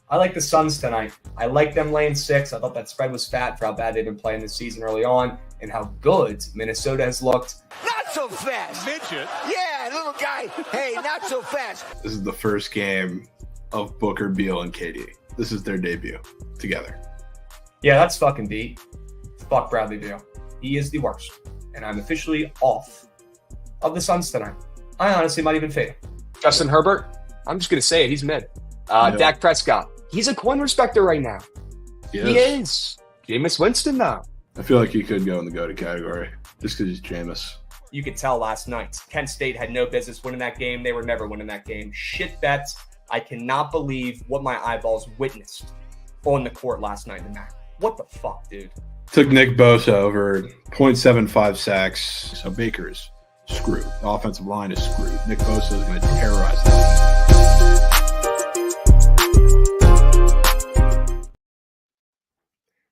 I like the Suns tonight. I like them laying 6. I thought that spread was fat for how bad they've been playing this season early on and how good Minnesota has looked. Not so fast. Midget. Yeah, little guy. Hey, not so fast. This is the first game of Booker, Beal, and KD. This is their debut together. Yeah, that's fucking beat. Fuck Bradley Beal. He is the worst. And I'm officially off of the Suns tonight. I honestly might even fade him. Justin Herbert, I'm just going to say it. He's mid. Dak Prescott, he's a coin respecter right now. He is. Jameis Winston, though. I feel like he could go in the GOAT category just because he's Jameis. You could tell last night. Kent State had no business winning that game. They were never winning that game. Shit bets. I cannot believe what my eyeballs witnessed on the court last night in the MAC. What the fuck, dude? Took Nick Bosa over 0.75 sacks. So Baker's screwed. The offensive line is screwed. Nick Bosa is going to terrorize them.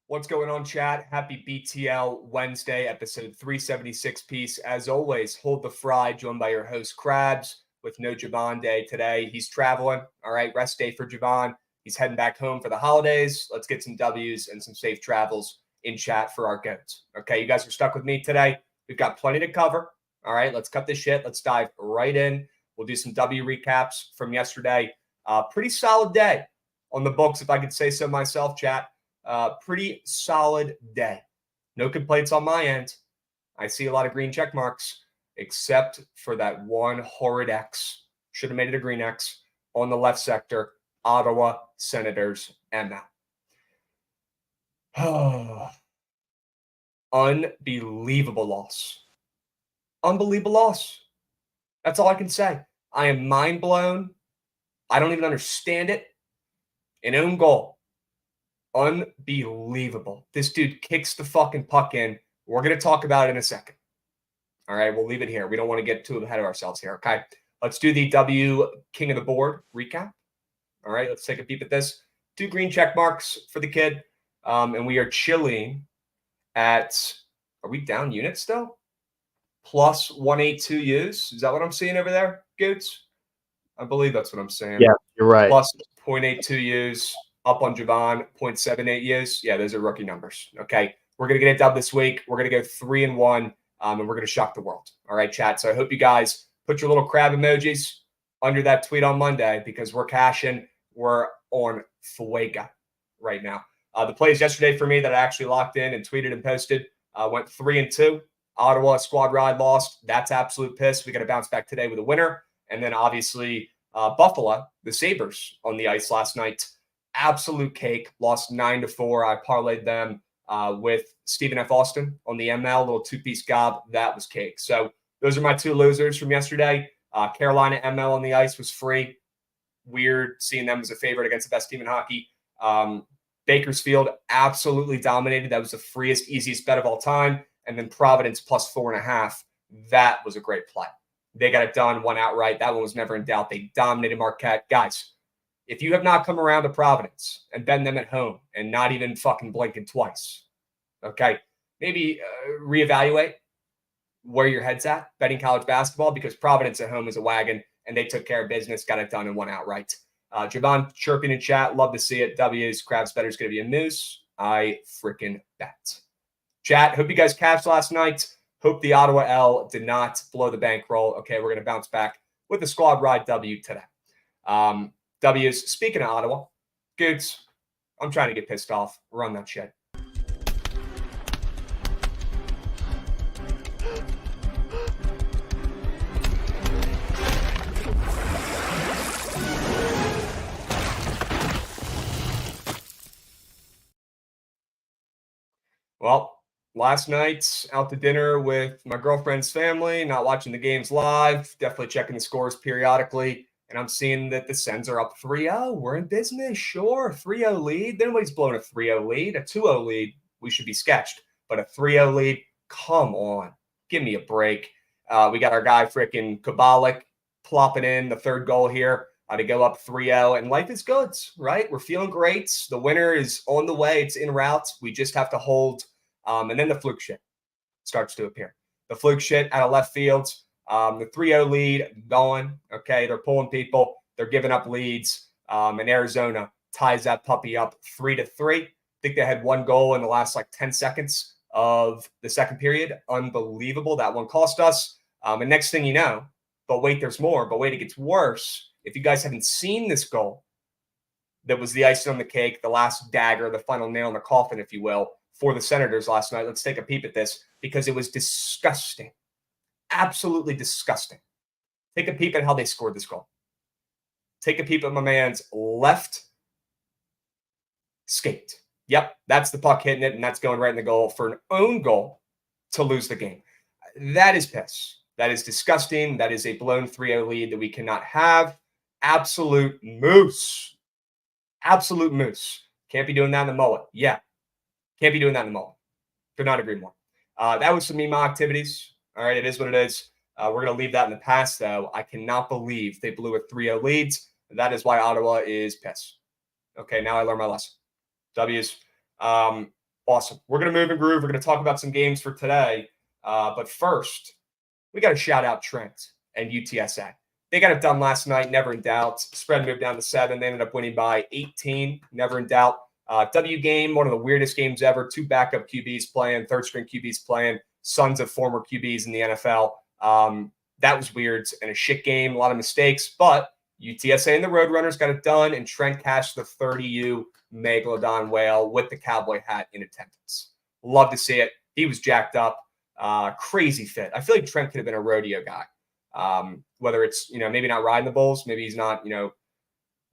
What's going on, chat? Happy BTL Wednesday, episode 376 piece. As always, hold the fry, joined by your host, Krabs, with no Javon day today. He's traveling. All right, rest day for Javon. He's heading back home for the holidays. Let's get some W's and some safe travels in chat for our goats. Okay, you guys are stuck with me today. We've got plenty to cover. All right, let's cut this shit. Let's dive right in. We'll do some W recaps from yesterday. Pretty solid day on the books, if I could say so myself, chat. Pretty solid day. No complaints on my end. I see a lot of green check marks, except for that one horrid X. Should have made it a green X on the left sector. Ottawa Senators ML. Unbelievable loss. Unbelievable loss. That's all I can say. I am mind blown. I don't even understand it. An own goal. Unbelievable. This dude kicks the fucking puck in. We're going to talk about it in a second. All right, we'll leave it here. We don't want to get too ahead of ourselves here, okay? Let's do the W King of the Board recap. All right, let's take a peep at this. 2 green check marks for the kid. And we are chilling at, are we down units still? Plus 182 U's. Is that what I'm seeing over there, Goots? I believe that's what I'm saying. Yeah, you're right. Plus 0.82 U's. Up on Javon, 0.78 years. Yeah, those are rookie numbers. Okay, we're going to get it done this week. We're going to go 3-1, and we're going to shock the world. All right, chat. So I hope you guys put your little crab emojis under that tweet on Monday because we're cashing. We're on Fuega right now. The plays yesterday for me that I actually locked in and tweeted and posted went 3-2. Ottawa squad ride lost. That's absolute piss. We got to bounce back today with a winner. And then obviously Buffalo, the Sabres on the ice last night. Absolute cake. Lost 9-4. I parlayed them with Stephen F. Austin on the ML, little 2-piece gob. That was cake. So those are my 2 losers from yesterday. Carolina ML on the ice was free. Weird seeing them as a favorite against the best team in hockey. Bakersfield absolutely dominated. That was the freest, easiest bet of all time. And then Providence plus 4.5. That was a great play. They got it done, won outright. That one was never in doubt. They dominated Marquette. Guys, if you have not come around to Providence and been them at home and not even fucking blinking twice, okay, maybe reevaluate where your head's at betting college basketball because Providence at home is a wagon and they took care of business, got it done, and won outright. Javon chirping in chat. Love to see it. W's Krabs Better's going to be a moose. I freaking bet. Chat, hope you guys cashed last night. Hope the Ottawa L did not blow the bankroll. Okay, we're going to bounce back with the squad ride W today. W's, speaking of Ottawa, Goods, I'm trying to get pissed off. Run that shit. Well, last night out to dinner with my girlfriend's family, not watching the games live, definitely checking the scores periodically. And I'm seeing that the Sens are up 3-0. We're in business, sure. 3-0 lead. Nobody's blowing a 3-0 lead. A 2-0 lead, we should be sketched. But a 3-0 lead, come on. Give me a break. We got our guy freaking Kabalik plopping in the 3rd goal here to go up 3-0. And life is good, right? We're feeling great. The winner is on the way. It's en route. We just have to hold. And then the fluke shit starts to appear. The fluke shit out of left field. The 3-0 lead gone. Okay, they're pulling people. They're giving up leads. And Arizona ties that puppy up 3-3. I think they had one goal in the last 10 seconds of the second period. Unbelievable. That one cost us. And next thing you know, but wait, there's more. But wait, it gets worse. If you guys haven't seen this goal, that was the icing on the cake, the last dagger, the final nail in the coffin, if you will, for the Senators last night. Let's take a peep at this because it was disgusting. Absolutely disgusting. Take a peep at how they scored this goal. Take a peep at my man's left skate. Yep, that's the puck hitting it, and that's going right in the goal for an own goal to lose the game. That is piss. That is disgusting. That is a blown 3-0 lead that we cannot have. Absolute moose. Absolute moose. Can't be doing that in the mullet. Yeah. Can't be doing that in the mullet. Could not agree more. That was some meme activities. All right, it is what it is. We're going to leave that in the past, though. I cannot believe they blew a 3-0 lead. That is why Ottawa is pissed. Okay, now I learned my lesson. W's. Awesome. We're going to move and groove. We're going to talk about some games for today. But first, we got to shout out Trent and UTSA. They got it done last night, never in doubt. Spread moved down to 7. They ended up winning by 18, never in doubt. W game, one of the weirdest games ever. 2 backup QBs playing, third-string QBs playing, sons of former QBs in the NFL. That was weird and a shit game, a lot of mistakes. But UTSA and the Roadrunners got it done, and Trent cashed the 30U Megalodon whale with the cowboy hat in attendance. Love to see it. He was jacked up. Crazy fit. I feel like Trent could have been a rodeo guy. Whether it's, maybe not riding the bulls, maybe he's not,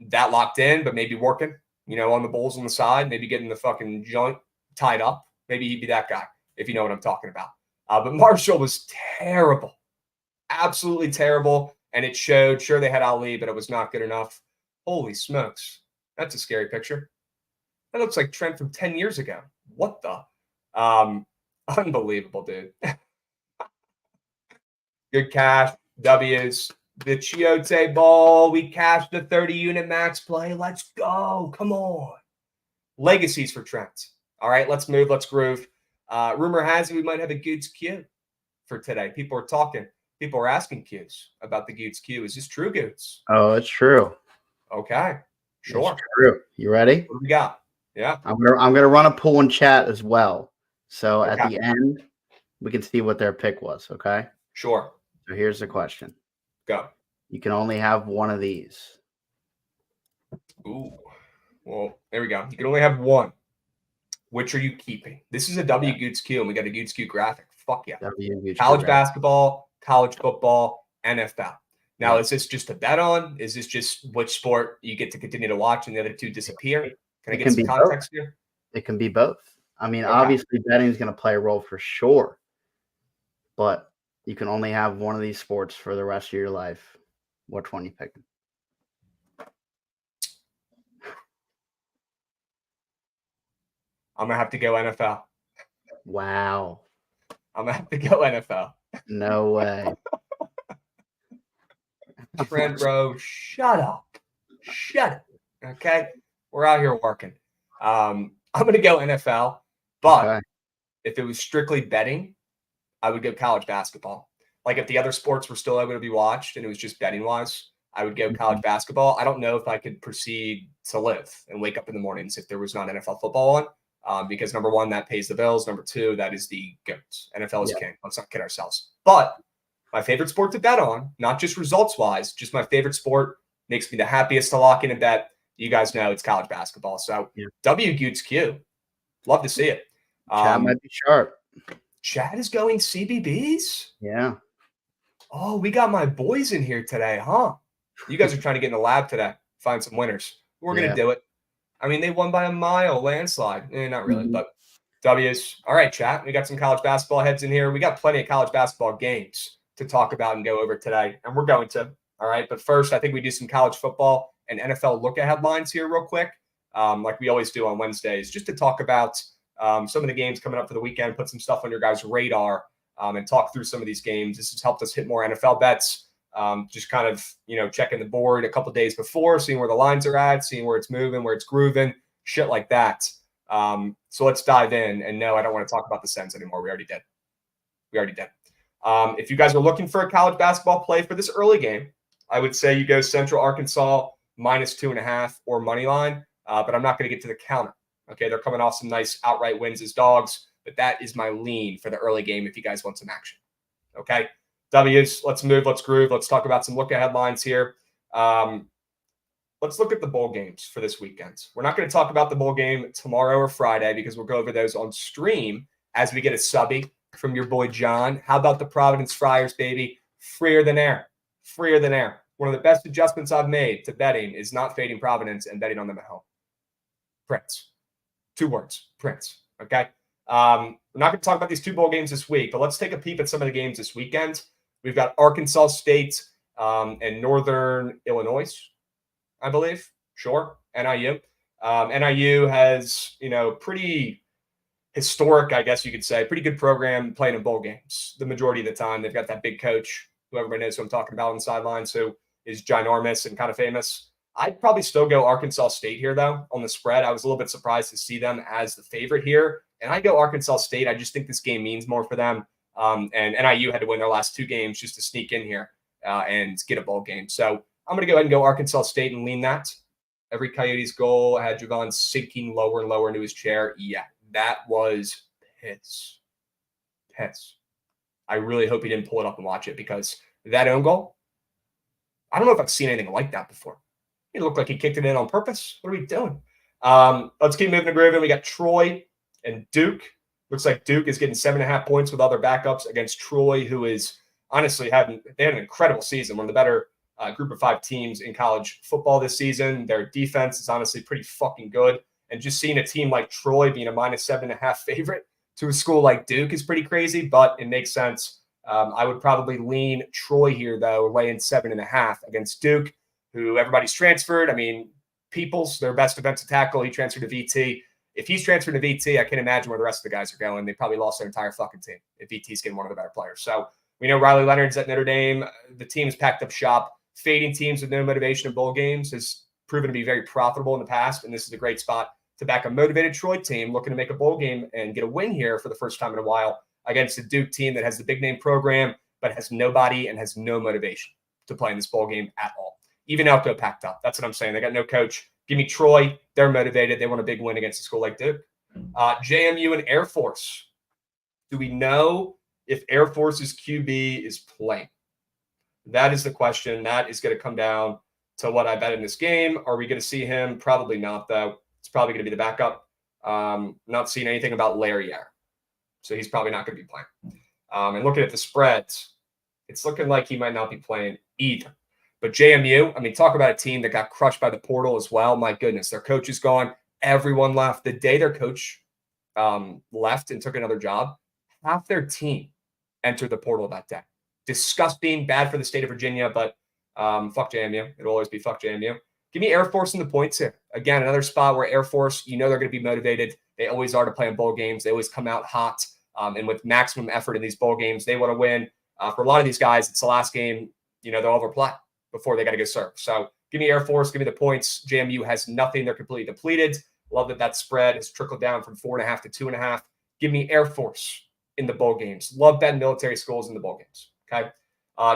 that locked in, but maybe working, on the bulls on the side, maybe getting the fucking joint tied up. Maybe he'd be that guy, if you know what I'm talking about. But Marshall was terrible, absolutely terrible. And it showed. Sure, they had Ali, but it was not good enough. Holy smokes. That's a scary picture. That looks like Trent from 10 years ago. What the? Unbelievable, dude. Good cash. W's. The Chiote ball. We cashed the 30-unit max play. Let's go. Come on. Legacies for Trent. All right, let's move. Let's groove. Rumor has it we might have a Goots Q for today. People are talking. People are asking Qs about the Goots Q. Is this true, Goots? Oh, it's true. Okay. Sure. It's true. You ready? What do we got? Yeah. I'm gonna run a poll in chat as well. So at the end, we can see what their pick was. Okay. Sure. So here's the question. Go. You can only have one of these. Ooh. Well, there we go. You can only have one. Which are you keeping? This is a W Goots Q, and we got a Goots Q graphic. Fuck yeah. College basketball, college football, NFL. Now, is this just a bet on? Is this just which sport you get to continue to watch and the other two disappear? Can I get some context here? It can be both. I mean, obviously, betting is going to play a role for sure, but you can only have one of these sports for the rest of your life. Which one you picking? I'm going to have to go NFL. Wow. I'm going to have to go NFL. No way. Trent, bro, shut up. Shut up. Okay? We're out here working. I'm going to go NFL, but if it was strictly betting, I would go college basketball. Like if the other sports were still able to be watched and it was just betting wise, I would go college basketball. I don't know if I could proceed to live and wake up in the mornings if there was not NFL football on, because number one, that pays the bills. Number two, that is the GOAT. NFL is king. Let's not kid ourselves. But my favorite sport to bet on, not just results wise, just my favorite sport, makes me the happiest to lock in and bet. You guys know it's college basketball. So W Goots Q. Love to see it. Chad might be sharp. Chad is going CBBs? Yeah. Oh, we got my boys in here today, huh? You guys are trying to get in the lab today, find some winners. We're going to do it. I mean, they won by a mile, landslide. Not really, but W's. All right, chat. We got some college basketball heads in here. We got plenty of college basketball games to talk about and go over today, and we're going to. All right, but first, I think we do some college football and NFL look-ahead lines here real quick, like we always do on Wednesdays, just to talk about some of the games coming up for the weekend, put some stuff on your guys' radar, and talk through some of these games. This has helped us hit more NFL bets, just kind of, checking the board a couple days before, seeing where the lines are at, seeing where it's moving, where it's grooving, shit like that. So let's dive in. And no, I don't want to talk about the Sens anymore. We already did. If you guys are looking for a college basketball play for this early game, I would say you go Central Arkansas -2.5 or money line. but I'm not going to get to the counter. Okay, they're coming off some nice outright wins as dogs, but that is my lean for the early game if you guys want some action. Okay, W's, let's move, let's groove. Let's talk about some look-ahead lines here. Let's look at the bowl games for this weekend. We're not going to talk about the bowl game tomorrow or Friday because we'll go over those on stream as we get a subby from your boy John. How about the Providence Friars, baby? Freer than air. Freer than air. One of the best adjustments I've made to betting is not fading Providence and betting on them at home. Prince. 2 words. Prince. Okay? We're not going to talk about these 2 bowl games this week, but let's take a peep at some of the games this weekend. We've got Arkansas State and Northern Illinois, I believe. Sure. NIU. NIU has, pretty historic, I guess you could say, pretty good program playing in bowl games the majority of the time. They've got that big coach, who everybody knows who I'm talking about on the sidelines, who is ginormous and kind of famous. I'd probably still go Arkansas State here, though, on the spread. I was a little bit surprised to see them as the favorite here. And I go Arkansas State. I just think this game means more for them. And NIU had to win their last 2 games just to sneak in here and get a bowl game. So I'm going to go ahead and go Arkansas State and lean that. Every Coyotes goal had Javon sinking lower and lower into his chair. Yeah, that was piss. Piss. I really hope he didn't pull it up and watch it because that own goal, I don't know if I've seen anything like that before. It looked like he kicked it in on purpose. What are we doing? Let's keep moving to grooving. We got Troy and Duke. Looks like Duke is getting 7.5 points with other backups against Troy, who is honestly they had an incredible season. One of the better group of 5 teams in college football this season. Their defense is honestly pretty fucking good. And just seeing a team like Troy being a -7.5 favorite to a school like Duke is pretty crazy, but it makes sense. I would probably lean Troy here, though, laying 7.5 against Duke, who everybody's transferred. I mean, Peoples, their best defensive tackle, he transferred to VT. If he's transferred to VT, I can't imagine where the rest of the guys are going. They probably lost their entire fucking team if VT's getting one of the better players. So we know Riley Leonard's at Notre Dame. The team's packed up shop. Fading teams with no motivation in bowl games has proven to be very profitable in the past, and this is a great spot to back a motivated Troy team looking to make a bowl game and get a win here for the first time in a while against a Duke team that has the big name program but has nobody and has no motivation to play in this bowl game at all. Even Elko packed up. That's what I'm saying. They got no coach. Give me Troy. They're motivated. They want a big win against a school like Duke. JMU and Air Force. Do we know if Air Force's QB is playing? That is the question. That is going to come down to what I bet in this game. Are we going to see him? Probably not, though. It's probably going to be the backup. Not seeing anything about Larriere. So he's probably not going to be playing. And looking at the spreads, it's looking like he might not be playing either. But JMU, I mean, talk about a team that got crushed by the portal as well. My goodness, their coach is gone. Everyone left. The day their coach left and took another job, half their team entered the portal that day. Disgusting, bad for the state of Virginia, but fuck JMU. It'll always be fuck JMU. Give me Air Force in the points here. Again, another spot where Air Force, they're going to be motivated. They always are to play in bowl games. They always come out hot and with maximum effort in these bowl games. They want to win. For a lot of these guys, it's the last game, they'll overplay before they got to go serve. So give me Air Force. Give me the points. JMU has nothing. They're completely depleted. Love that spread has trickled down from 4.5 to 2.5. Give me Air Force in the bowl games. Love betting military schools in the bowl games. Okay.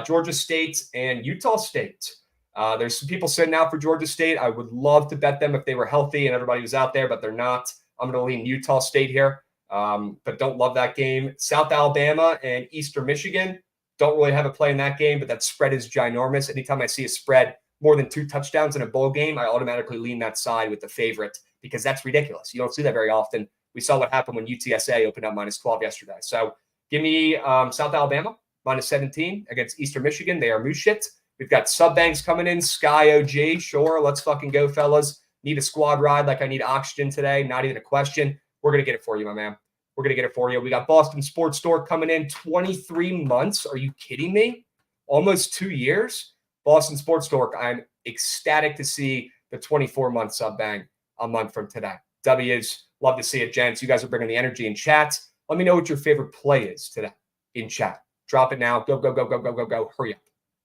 Georgia State and Utah State. There's some people sitting out for Georgia State. I would love to bet them if they were healthy and everybody was out there, but they're not. I'm going to lean Utah State here, but don't love that game. South Alabama and Eastern Michigan. Don't really have a play in that game, but that spread is ginormous. Anytime I see a spread more than 2 touchdowns in a bowl game, I automatically lean that side with the favorite because that's ridiculous. You don't see that very often. We saw what happened when UTSA opened up -12 yesterday. So give me South Alabama -17 against Eastern Michigan. They are moose shit. We've got sub-banks coming in. Sky OG. Sure, let's fucking go, fellas. Need a squad ride like I need oxygen today. Not even a question. We're going to get it for you, my man. We're going to get it for you. We got Boston Sports Store coming in 23 months. Are you kidding me? Almost 2 years. Boston Sports Store. I'm ecstatic to see the 24-month sub-bang a month from today. W's. Love to see it, gents. You guys are bringing the energy in chat. Let me know what your favorite play is today in chat. Drop it now. Go, go, go, go, go, go, go. Hurry up.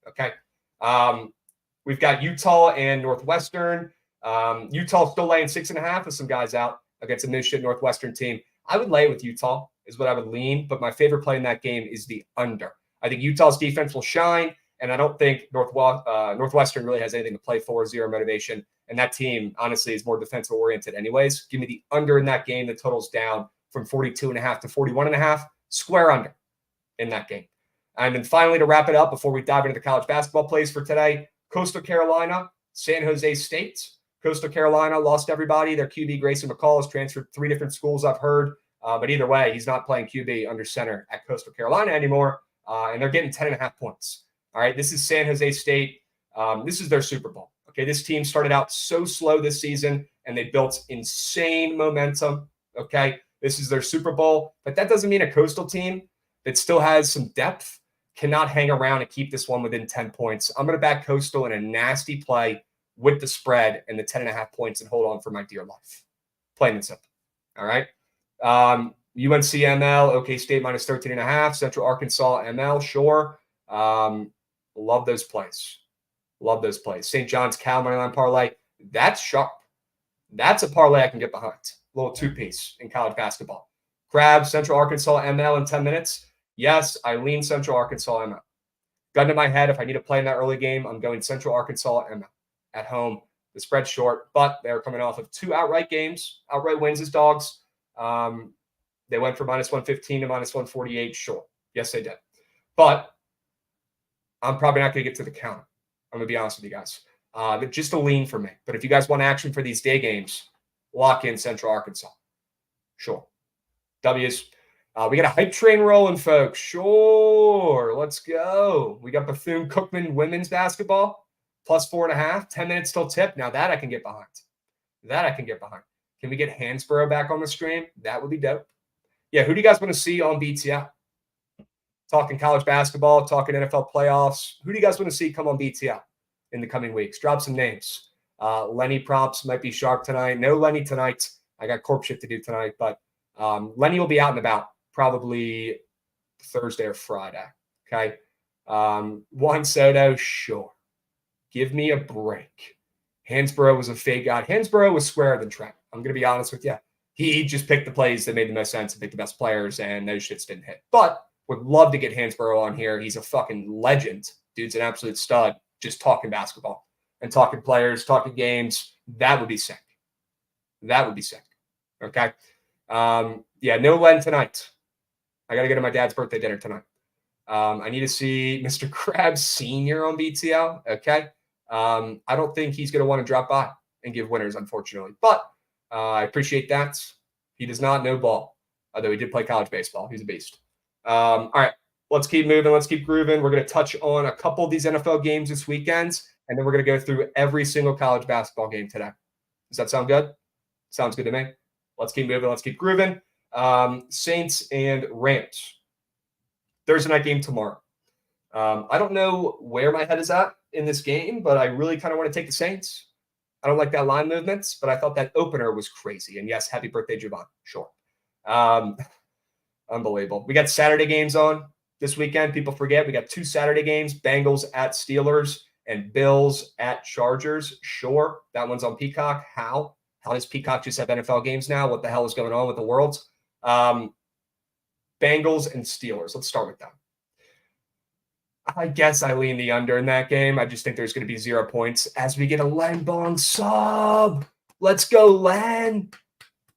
Okay. We've got Utah and Northwestern. Utah still laying 6.5 with some guys out against a new shit Northwestern team. I would lay with Utah is what I would lean, but my favorite play in that game is the under. I think Utah's defense will shine. And I don't think Northwestern really has anything to play for, zero motivation. And that team, honestly, is more defensive oriented anyways. Give me the under in that game. The total's down from 42.5 to 41.5. Square under in that game. And then finally, to wrap it up, before we dive into the college basketball plays for today, Coastal Carolina, San Jose State. Coastal Carolina lost everybody. Their QB, Grayson McCall, has transferred 3 different schools, I've heard. But either way, he's not playing QB under center at Coastal Carolina anymore. And they're getting 10.5 points. All right, this is San Jose State. This is their Super Bowl. Okay, this team started out so slow this season, and they built insane momentum. Okay, this is their Super Bowl. But that doesn't mean a Coastal team that still has some depth cannot hang around and keep this one within 10 points. I'm going to back Coastal in a nasty play with the spread and the 10.5 points and hold on for my dear life. Plain and simple. All right. UNC ML, OK State minus 13.5, Central Arkansas ML, sure. Love those plays. Love those plays. St. John's Cal moneyline parlay. That's sharp. That's a parlay I can get behind. A little two-piece in college basketball. Crabs, Central Arkansas ML in 10 minutes. Yes, I lean Central Arkansas ML. Gun to my head, if I need to play in that early game, I'm going Central Arkansas ML at home. The spread's short, but they're coming off of 2 outright games. Outright wins as dogs. They went from minus 115 to minus 148. Sure. Yes, they did. But I'm probably not going to get to the counter. I'm going to be honest with you guys. Just a lean for me. But if you guys want action for these day games, lock in Central Arkansas. Sure. W's. We got a hype train rolling, folks. Sure. Let's go. We got Bethune-Cookman women's basketball. Plus 4.5. 10 minutes till tip. Now that I can get behind. Can we get Hansborough back on the screen? That would be dope. Yeah, who do you guys want to see on BTL? Talking college basketball, talking NFL playoffs. Who do you guys want to see come on BTL in the coming weeks? Drop some names. Lenny props might be sharp tonight. No Lenny tonight. I got corp shit to do tonight, but Lenny will be out and about probably Thursday or Friday. Okay. Juan Soto, sure. Give me a break. Hansborough was a fake god. Hansborough was squarer than Trent. I'm going to be honest with you. He just picked the plays that made the most sense and picked the best players, and those shits didn't hit. But would love to get Hansborough on here. He's a fucking legend. Dude's an absolute stud. Just talking basketball and talking players, talking games. That would be sick. Okay. Yeah, no Len tonight. I got to go to my dad's birthday dinner tonight. I need to see Mr. Krabs Sr. on BTL. Okay. I don't think he's going to want to drop by and give winners, unfortunately. But I appreciate that. He does not know ball, although he did play college baseball. He's a beast. All right, let's keep moving. Let's keep grooving. We're going to touch on a couple of these NFL games this weekend, and then we're going to go through every single college basketball game today. Does that sound good? Sounds good to me. Let's keep moving. Let's keep grooving. Saints and Rams. Thursday night game tomorrow. I don't know where my head is at in this game, but I really kind of want to take the Saints. I don't like that line movements, but I thought that opener was crazy. And yes, happy birthday, Javon. Sure. Unbelievable. We got Saturday games on this weekend. People forget we got 2 Saturday games, Bengals at Steelers and Bills at Chargers. Sure. That one's on Peacock. How does Peacock just have NFL games now? What the hell is going on with the world? Bengals and Steelers. Let's start with that. I guess I lean the under in that game. I just think there's going to be 0 points as we get a Len Bong sub. Let's go, Len.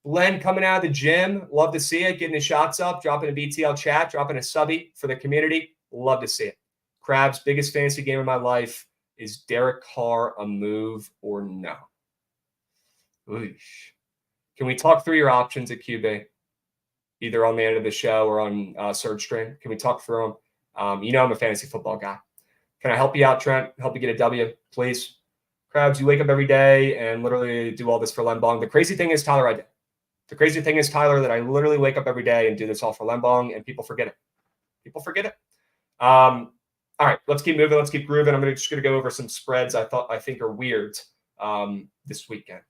Len coming out of the gym. Love to see it. Getting his shots up, dropping a BTL chat, dropping a subby for the community. Love to see it. Crab's biggest fantasy game of my life. Is Derek Carr a move or no? Oosh. Can we talk through your options at QB? Either on the end of the show or on Surge Stream. Can we talk through them? You know I'm a fantasy football guy. Can I help you out, Trent? Help you get a W, please? Crabs, you wake up every day and literally do all this for Len Bong. The crazy thing is, Tyler, I did. The crazy thing is, Tyler, that I literally wake up every day and do this all for Len Bong, and people forget it. All right, let's keep moving. Let's keep grooving. I'm just going to go over some spreads I think are weird this weekend.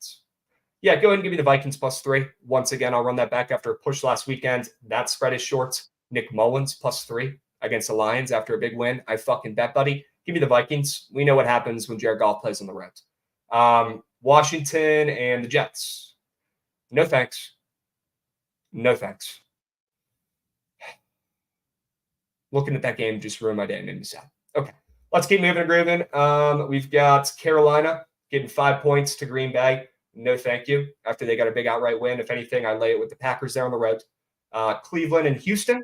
Yeah, go ahead and give me the Vikings +3. Once again, I'll run that back after a push last weekend. That spread is short. Nick Mullins +3 against the Lions after a big win. I fucking bet, buddy. Give me the Vikings. We know what happens when Jared Goff plays on the road. Washington and the Jets. No thanks. No thanks. Looking at that game just ruined my day and made me sad. Okay. Let's keep moving and grooving. We've got Carolina getting 5 points to Green Bay. No, thank you. After they got a big outright win. If anything, I lay it with the Packers there on the road. Cleveland and Houston.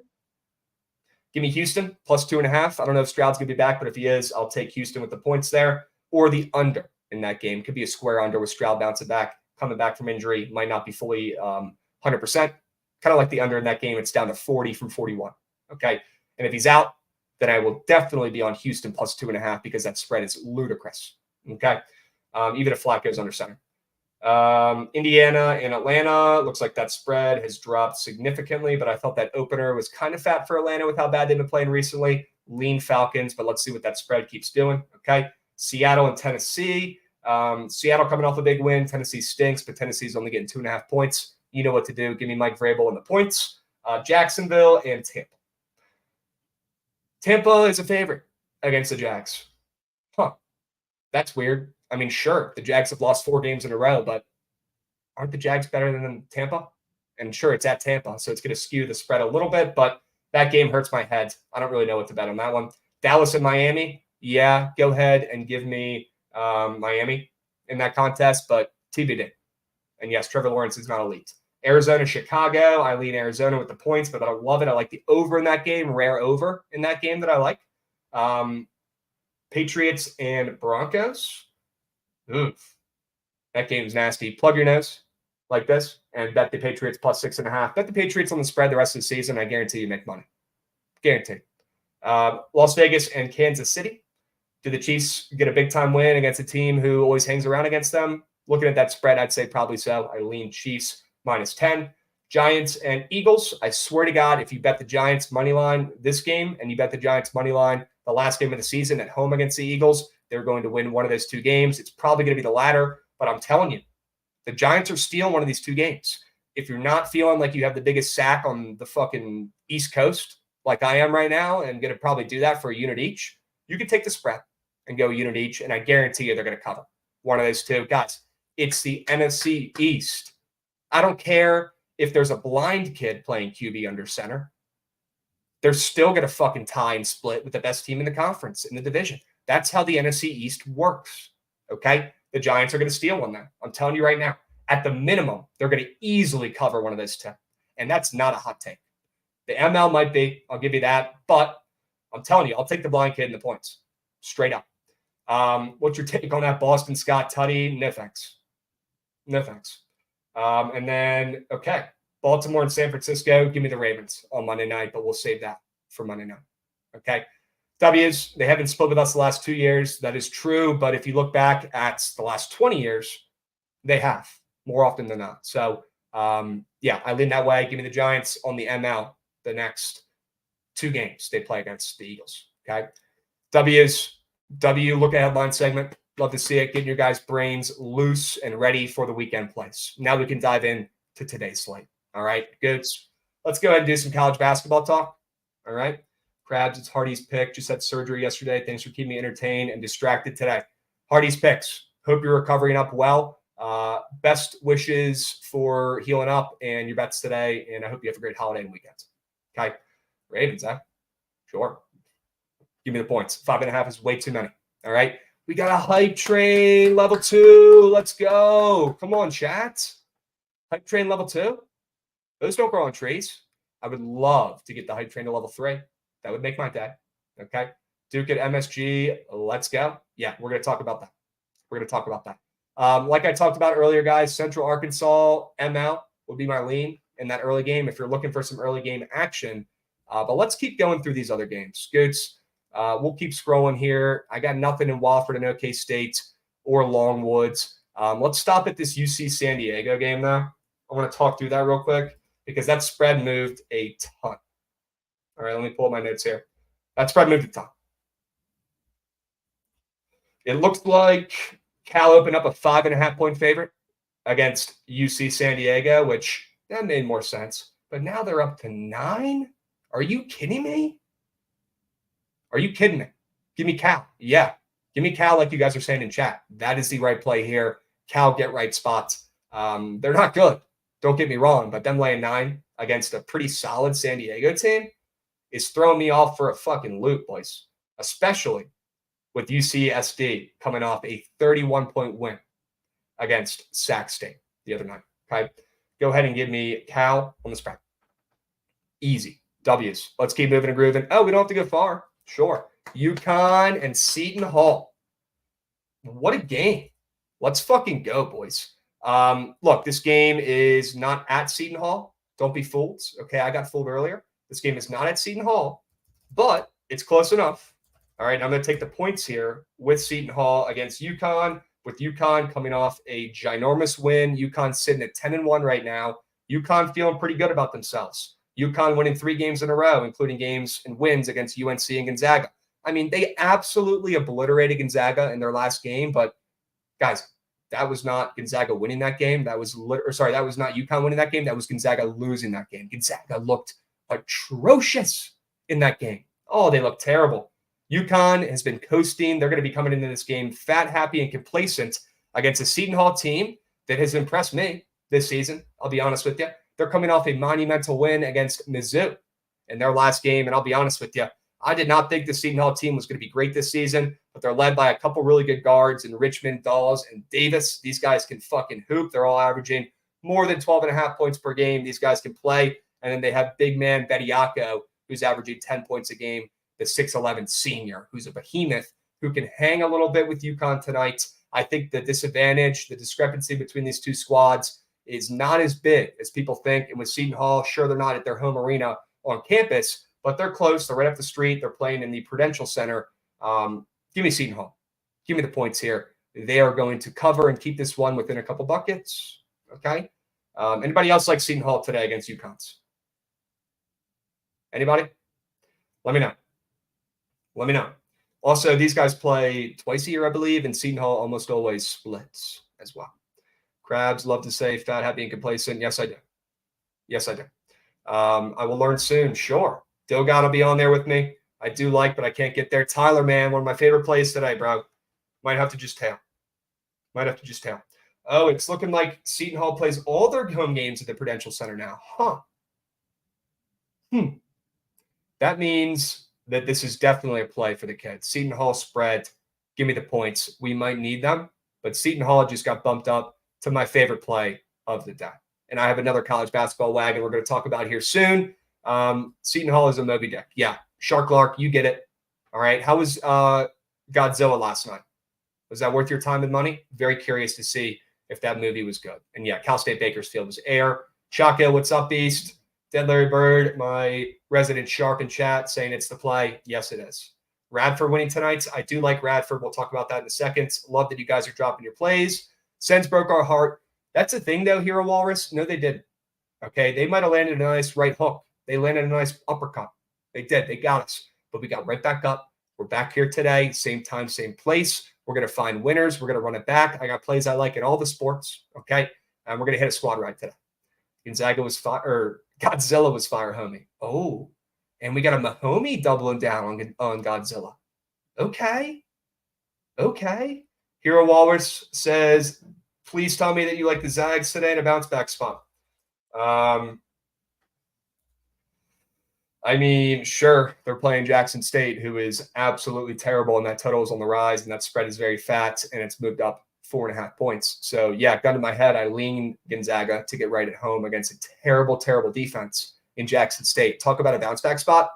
Give me Houston plus 2.5. I don't know if Stroud's going to be back, but if he is, I'll take Houston with the points there. Or the under in that game. Could be a square under with Stroud bouncing back, coming back from injury. Might not be fully 100%. Kind of like the under in that game. It's down to 40 from 41. Okay. And if he's out, then I will definitely be on Houston plus 2.5 because that spread is ludicrous. Okay. Even if Flacco's under center. Indiana and Atlanta. Looks like that spread has dropped significantly, but I thought that opener was kind of fat for Atlanta with how bad they've been playing recently. Lean Falcons, but let's see what that spread keeps doing. Okay. Seattle and Tennessee. Seattle coming off a big win. Tennessee stinks, but Tennessee's only getting 2.5 points. You know what to do. Give me Mike Vrabel and the points. Jacksonville and Tampa. Tampa is a favorite against the Jags. Huh. That's weird. I mean, sure, the Jags have lost 4 games in a row, but aren't the Jags better than Tampa? And sure, it's at Tampa, so it's going to skew the spread a little bit, but that game hurts my head. I don't really know what to bet on that one. Dallas and Miami. Yeah, go ahead and give me Miami in that contest, but TBD. And yes, Trevor Lawrence is not elite. Arizona, Chicago. I lean Arizona with the points, but I don't love it. I like the over in that game, rare over in that game that I like. Patriots and Broncos. Oof. That game's nasty. Plug your nose like this and bet the Patriots plus 6.5. Bet the Patriots on the spread the rest of the season. I guarantee you make money. Guaranteed. Las Vegas and Kansas City. Do the Chiefs get a big-time win against a team who always hangs around against them? Looking at that spread, I'd say probably so. I lean Chiefs minus 10. Giants and Eagles. I swear to God, if you bet the Giants money line this game and you bet the Giants money line the last game of the season at home against the Eagles, they're going to win one of those 2 games. It's probably going to be the latter, but I'm telling you, the Giants are stealing one of these 2 games. If you're not feeling like you have the biggest sack on the fucking East Coast, like I am right now, and going to probably do that for a unit each, you can take the spread and go unit each, and I guarantee you they're going to cover one of those 2. Guys, it's the NFC East. I don't care if there's a blind kid playing QB under center. They're still going to fucking tie and split with the best team in the conference, in the division. That's how the NFC East works, okay? The Giants are going to steal one there. I'm telling you right now. At the minimum, they're going to easily cover one of those 10. And that's not a hot take. The ML might be. I'll give you that. But I'm telling you, I'll take the blind kid in the points. Straight up. What's your take on that Boston Scott Tutty? No thanks. No thanks. And then, okay, Baltimore and San Francisco. Give me the Ravens on Monday night, but we'll save that for Monday night. Okay. W's, they haven't split with us the last 2 years. That is true. But if you look back at the last 20 years, they have more often than not. So, yeah, I lean that way. Give me the Giants on the ML the next 2 games they play against the Eagles. Okay. W, look at headline segment. Love to see it. Getting your guys' brains loose and ready for the weekend plays. Now we can dive in to today's slate. All right, goods. Let's go ahead and do some college basketball talk. All right. Krabs, it's Hardy's pick. Just had surgery yesterday. Thanks for keeping me entertained and distracted today. Hardy's picks. Hope you're recovering up well. Best wishes for healing up and your bets today. And I hope you have a great holiday and weekend. Okay. Ravens, huh? Sure. Give me the points. 5.5 is way too many. All right. We got a hype train level 2. Let's go. Come on, chat. Hype train level 2. Those don't grow on trees. I would love to get the hype train to level 3. That would make my day. Okay. Duke at MSG. Let's go. Yeah, we're going to talk about that. We're going to talk about that. Like I talked about earlier, guys, Central Arkansas ML would be my lean in that early game if you're looking for some early game action. But let's keep going through these other games. Scoots, we'll keep scrolling here. I got nothing in Wofford and OK State or Longwoods. Let's stop at this UC San Diego game, though. I want to talk through that real quick because that spread moved a ton. All right, let me pull up my notes here. That spread moved a ton. It looks like Cal opened up a 5.5-point favorite against UC San Diego, which that made more sense. But now they're up to 9? Are you kidding me? Are you kidding me? Give me Cal. Yeah. Give me Cal like you guys are saying in chat. That is the right play here. Cal get right spots. They're not good. Don't get me wrong, but them laying 9 against a pretty solid San Diego team is throwing me off for a fucking loop, boys. Especially with UCSD coming off a 31-point win against Sac State the other night. Okay. Go ahead and give me Cal on the spread. Easy. W's. Let's keep moving and grooving. Oh, we don't have to go far. Sure. UConn and Seton Hall. What a game. Let's fucking go, boys. Look, this game is not at Seton Hall. Don't be fooled. Okay, I got fooled earlier. This game is not at Seton Hall, but it's close enough. All right, I'm going to take the points here with Seton Hall against UConn, with UConn coming off a ginormous win. UConn sitting at 10-1 right now. UConn feeling pretty good about themselves. UConn winning 3 games in a row, including games and wins against UNC and Gonzaga. I mean, they absolutely obliterated Gonzaga in their last game, but guys, that was not Gonzaga winning that game. That was that was not UConn winning that game. That was Gonzaga losing that game. Gonzaga looked atrocious in that game. Oh, they looked terrible. UConn has been coasting. They're going to be coming into this game fat, happy, and complacent against a Seton Hall team that has impressed me this season. I'll be honest with you. They're coming off a monumental win against Mizzou in their last game. And I'll be honest with you, I did not think the Seton Hall team was going to be great this season, but they're led by a couple really good guards in Richmond, Dawes, and Davis. These guys can fucking hoop. They're all averaging more than 12.5 points per game. These guys can play. And then they have big man Bediako, who's averaging 10 points a game, the 6'11 senior, who's a behemoth, who can hang a little bit with UConn tonight. I think the disadvantage, the discrepancy between these two squads is not as big as people think. And with Seton Hall, sure, they're not at their home arena on campus, but they're close. They're right up the street. They're playing in the Prudential Center. Give me Seton Hall. Give me the points here. They are going to cover and keep this one within a couple buckets. Okay. Anybody else like Seton Hall today against UConn's? Anybody? Let me know. Let me know. Also, these guys play twice a year, I believe, and Seton Hall almost always splits as well. Crabs love to say fat, happy, and complacent. Yes, I do. Yes, I do. I will learn soon. Sure. Dilgot will be on there with me. I do like, but I can't get there. Tyler, man, one of my favorite plays today, bro. Might have to just tail. Might have to just tail. Oh, it's looking like Seton Hall plays all their home games at the Prudential Center now. Huh. That means that this is definitely a play for the kids. Seton Hall spread. Give me the points. We might need them, but Seton Hall just got bumped up to my favorite play of the day. And I have another college basketball wagon we're going to talk about here soon. Seton Hall is a Moby Dick. Yeah. Shark Lark, you get it. All right. How was Godzilla last night? Was that worth your time and money? Very curious to see if that movie was good. And yeah, Cal State Bakersfield was air. Chaco, what's up, Beast? Dead Larry Bird, my resident shark in chat, saying it's the play. Yes, it is. Radford winning tonight. I do like Radford. We'll talk about that in a second. Love that you guys are dropping your plays. Sens broke our heart. That's the thing, though, Hero Walrus. No, they didn't. Okay, they might have landed a nice right hook. They landed a nice uppercut. They did. They got us. But we got right back up. We're back here today. Same time, same place. We're going to find winners. We're going to run it back. I got plays I like in all the sports. Okay, and we're going to hit a squad ride today. Godzilla was fire, homie. Oh, and we got a Mahomie doubling down on Godzilla. Okay. Hero Walrus says, please tell me that you like the Zags today in a bounce back spot. I mean, sure, they're playing Jackson State, who is absolutely terrible, and that total is on the rise, and that spread is very fat, and it's moved up 4.5 points. So, yeah, gun to my head, I lean Gonzaga to get right at home against a terrible, terrible defense in Jackson State. Talk about a bounce-back spot.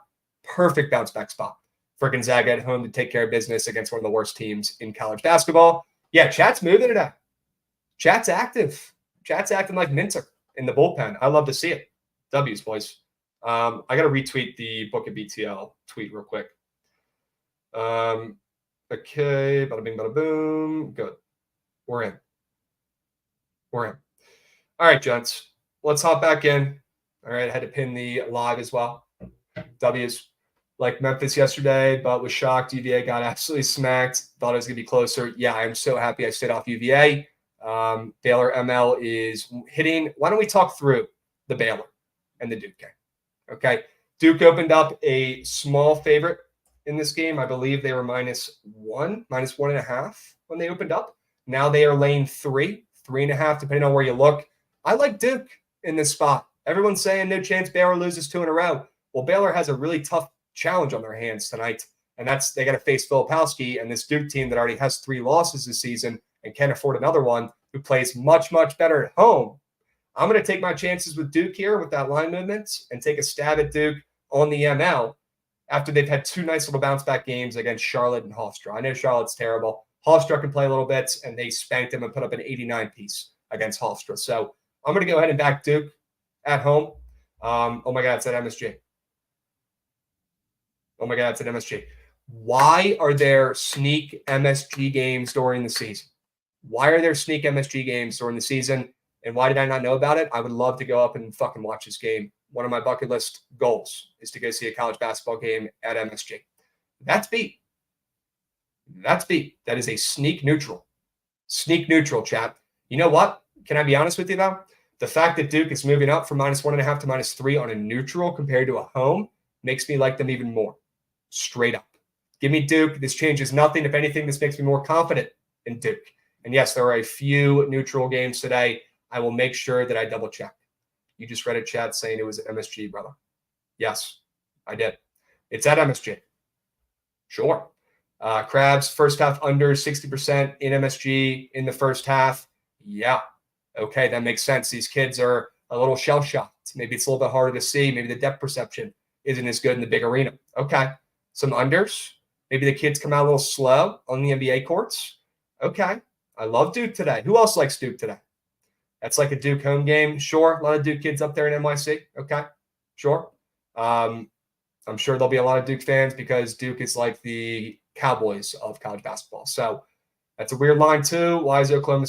Perfect bounce-back spot for Gonzaga at home to take care of business against one of the worst teams in college basketball. Yeah, chat's moving it up. Chat's active. Chat's acting like Minter in the bullpen. I love to see it. W's, boys. I got to retweet the Book of BTL tweet real quick. Okay, bada bing, bada boom. Good. We're in. All right, gents. Let's hop back in. All right, I had to pin the live as well. W's like Memphis yesterday, but was shocked. UVA got absolutely smacked. Thought it was going to be closer. Yeah, I'm so happy I stayed off UVA. Baylor ML is hitting. Why don't we talk through the Baylor and the Duke game? Okay. Duke opened up a small favorite in this game. I believe they were -1.5 when they opened up. Now they are laying 3.5, depending on where you look. I like Duke in this spot. Everyone's saying no chance Baylor loses 2 in a row. Well, Baylor has a really tough challenge on their hands tonight, And they got to face Filipowski and this Duke team that already has 3 losses this season and can't afford another one, who plays much, much better at home. I'm going to take my chances with Duke here with that line movement and take a stab at Duke on the ML after they've had 2 nice little bounce back games against Charlotte and Hofstra. I know Charlotte's terrible. Hofstra can play a little bit, and they spanked them and put up an 89 piece against Hofstra. So I'm going to go ahead and back Duke at home. Oh my God, it's at MSG. Oh my God, it's at MSG. Why are there sneak MSG games during the season? Why are there sneak MSG games during the season? And why did I not know about it? I would love to go up and fucking watch this game. One of my bucket list goals is to go see a college basketball game at MSG. That's beat. That's beat. That is a sneak neutral. Sneak neutral, chat. You know what? Can I be honest with you, though? The fact that Duke is moving up from -1.5 to -3 on a neutral compared to a home makes me like them even more. Straight up. Give me Duke. This changes nothing. If anything, this makes me more confident in Duke. And yes, there are a few neutral games today. I will make sure that I double check. You just read a chat saying it was at MSG, brother. Yes, I did. It's at MSG. Sure. Crabs, first half under 60% in MSG in the first half. Yeah. Okay, that makes sense. These kids are a little shell-shocked. Maybe it's a little bit harder to see. Maybe the depth perception isn't as good in the big arena. Okay. Some unders. Maybe the kids come out a little slow on the NBA courts. Okay. I love Duke today. Who else likes Duke today? That's like a Duke home game. Sure. A lot of Duke kids up there in NYC. Okay. Sure. I'm sure there'll be a lot of Duke fans because Duke is like the Cowboys of college basketball. So that's a weird line too. Why is Oklahoma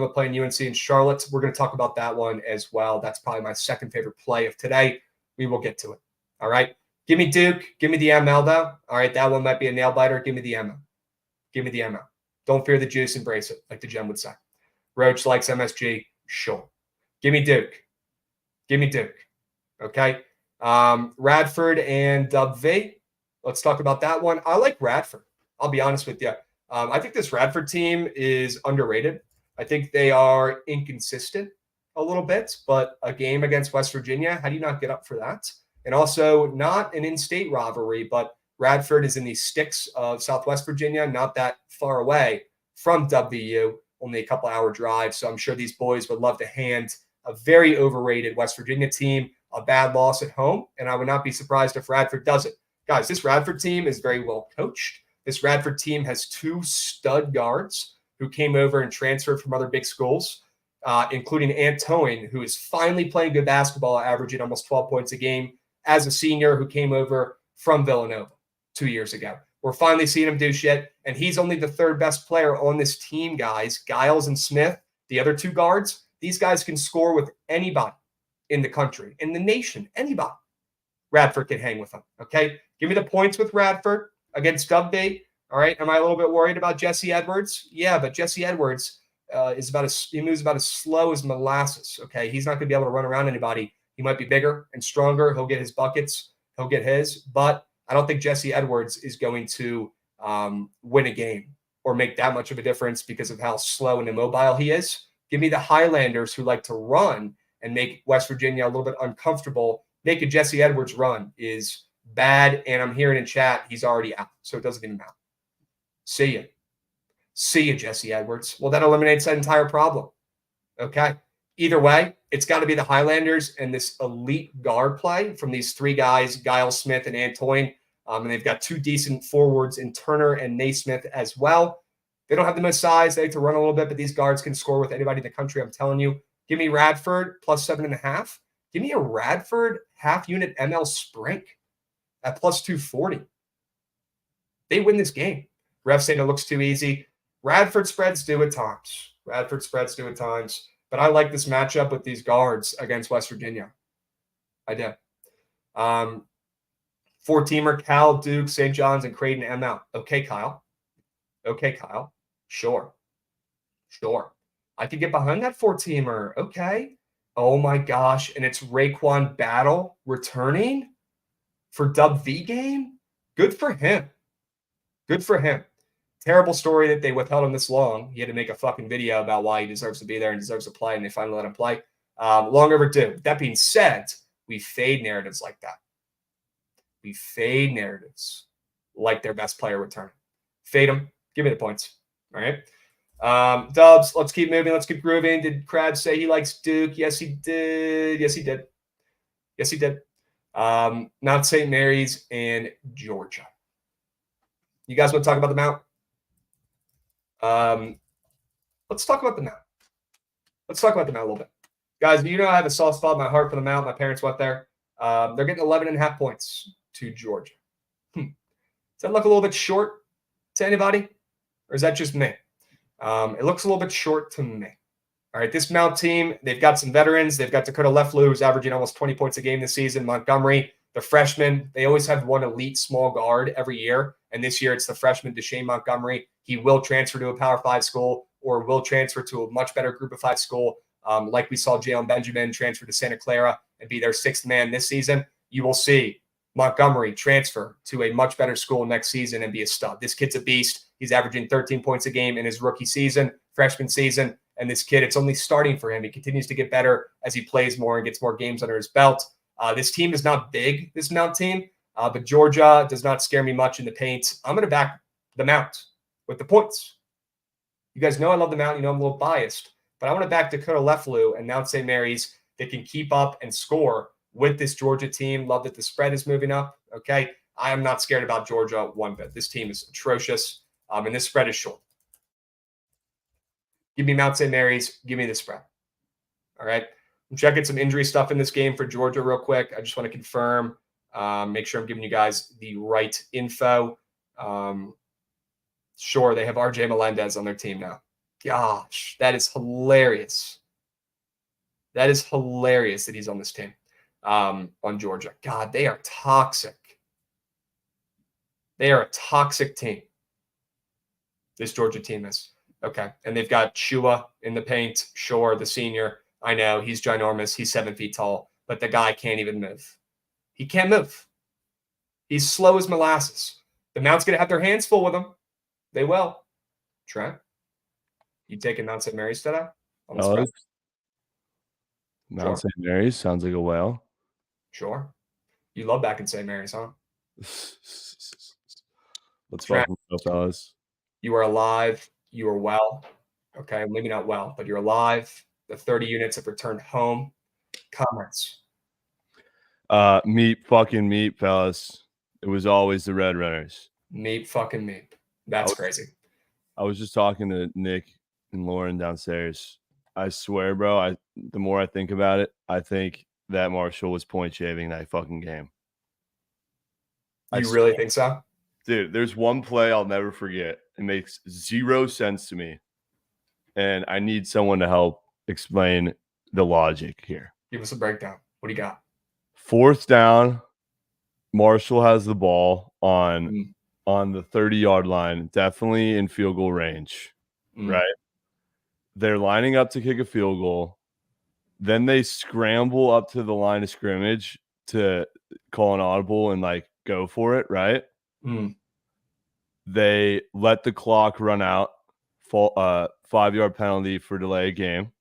playing UNC in Charlotte? We're going to talk about that one as well. That's probably my second favorite play of today. We will get to it. All right. Give me Duke. Give me the ML, though. All right, that one might be a nail biter. Give me the ML. Give me the ML. Don't fear the juice, embrace it, like the gem would say. Roach likes MSG. Sure. Give me Duke. Give me Duke. Okay. Radford and Dub V. Let's talk about that one. I like Radford. I'll be honest with you. I think this Radford team is underrated. I think they are inconsistent a little bit, but a game against West Virginia, how do you not get up for that? And also not an in-state rivalry, but Radford is in the sticks of Southwest Virginia, not that far away from WVU, only a couple-hour drive. So I'm sure these boys would love to hand a very overrated West Virginia team a bad loss at home, and I would not be surprised if Radford does it. Guys, this Radford team is very well coached. This Radford team has 2 stud guards who came over and transferred from other big schools, including Antoine, who is finally playing good basketball, averaging almost 12 points a game as a senior who came over from Villanova 2 years ago. We're finally seeing him do shit, and he's only the 3rd best player on this team, guys. Giles and Smith, the other 2 guards, these guys can score with anybody in the country, in the nation, anybody. Radford can hang with them, okay? Give me the points with Radford against Dubby. All right, am I a little bit worried about Jesse Edwards? Yeah, but Jesse Edwards he moves about as slow as molasses, okay? He's not going to be able to run around anybody. He might be bigger and stronger. He'll get his buckets. He'll get his. But I don't think Jesse Edwards is going to win a game or make that much of a difference because of how slow and immobile he is. Give me the Highlanders who like to run and make West Virginia a little bit uncomfortable. Make a Jesse Edwards run is bad, and I'm hearing in chat he's already out, so it doesn't even matter. See ya. See ya, Jesse Edwards. Well, that eliminates that entire problem. Okay. Either way, it's got to be the Highlanders and this elite guard play from these 3 guys, Giles Smith and Antoine. And they've got 2 decent forwards in Turner and Naismith as well. They don't have the most size. They have to run a little bit, but these guards can score with anybody in the country. I'm telling you. Give me Radford plus 7.5. Give me a Radford half-unit ML Sprink at plus 240. They win this game. Ref saying it looks too easy. Radford spreads do at times. But I like this matchup with these guards against West Virginia. I do. 4-teamer, Cal, Duke, St. John's, and Creighton ML. Okay, Kyle. Sure. I could get behind that 4-teamer. Okay. Oh, my gosh. And it's Raekwon Battle returning for Dub V game? Good for him. Terrible story that they withheld him this long. He had to make a fucking video about why he deserves to be there and deserves to play, and they finally let him play. Long overdue. That being said, we fade narratives like that. We fade narratives like their best player return. Fade them. Give me the points. All right. Dubs, let's keep moving. Let's keep grooving. Did Krabs say he likes Duke? Yes, he did. Yes, he did. Yes, he did. Mount St. Mary's and Georgia. You guys want to talk about the Mount? Let's talk about the Mount. Let's talk about the Mount a little bit. Guys, you know I have a soft spot in my heart for the Mount. My parents went there. They're getting 11.5 points to Georgia. Does that look a little bit short to anybody? Or is that just me? It looks a little bit short to me. All right, this Mount team, they've got some veterans. They've got Dakota Leflou, who's averaging almost 20 points a game this season. Montgomery, the freshman. They always have one elite small guard every year. And this year, it's the freshman Deshane Montgomery. He will transfer to a Power 5 school or will transfer to a much better Group of 5 school. Like we saw Jalen Benjamin transfer to Santa Clara and be their 6th man this season. You will see Montgomery transfer to a much better school next season and be a stud. This kid's a beast. He's averaging 13 points a game in his rookie season, freshman season. And this kid, it's only starting for him. He continues to get better as he plays more and gets more games under his belt. This team is not big, this Mount team, but Georgia does not scare me much in the paint. I'm going to back the Mount with the points. You guys know I love the Mount. You know I'm a little biased. But I want to back Dakota Leflou and Mount St. Mary's that can keep up and score with this Georgia team. Love that the spread is moving up. Okay. I am not scared about Georgia one bit. This team is atrocious. And this spread is short. Give me Mount St. Mary's. Give me the spread. All right. I'm checking some injury stuff in this game for Georgia real quick. I just want to confirm, make sure I'm giving you guys the right info. Sure, they have RJ Melendez on their team now. Gosh, that is hilarious. That is hilarious that he's on this team on Georgia. God, they are toxic. They are a toxic team. This Georgia team is. Okay. And they've got Shua in the paint. Sure, the senior. I know he's ginormous. He's 7 feet tall, but the guy can't even move. He can't move. He's slow as molasses. The Mount's going to have their hands full with him. They will. Trent, you taking Mount St. Mary's today? Mount St. Mary's sounds like a whale. Sure. You love back in St. Mary's, huh? Let's fucking go, fellas. You are alive. You are well. Okay, maybe not well, but you're alive. The 30 units have returned home. Comments. Meat, fellas. It was always the Red Runners. Meat. That's crazy. I was just talking to Nick and Lauren downstairs. I swear, bro, the more I think about it, I think that Marshall was point shaving that fucking game. You really think so? Dude, there's one play I'll never forget. It makes zero sense to me. And I need someone to help explain the logic here. Give us a breakdown. What do you got? 4th down. Marshall has the ball on the 30-yard line, definitely in field goal range, right? They're lining up to kick a field goal. Then they scramble up to the line of scrimmage to call an audible and like go for it, right? They let the clock run out, 5-yard penalty for delay of game.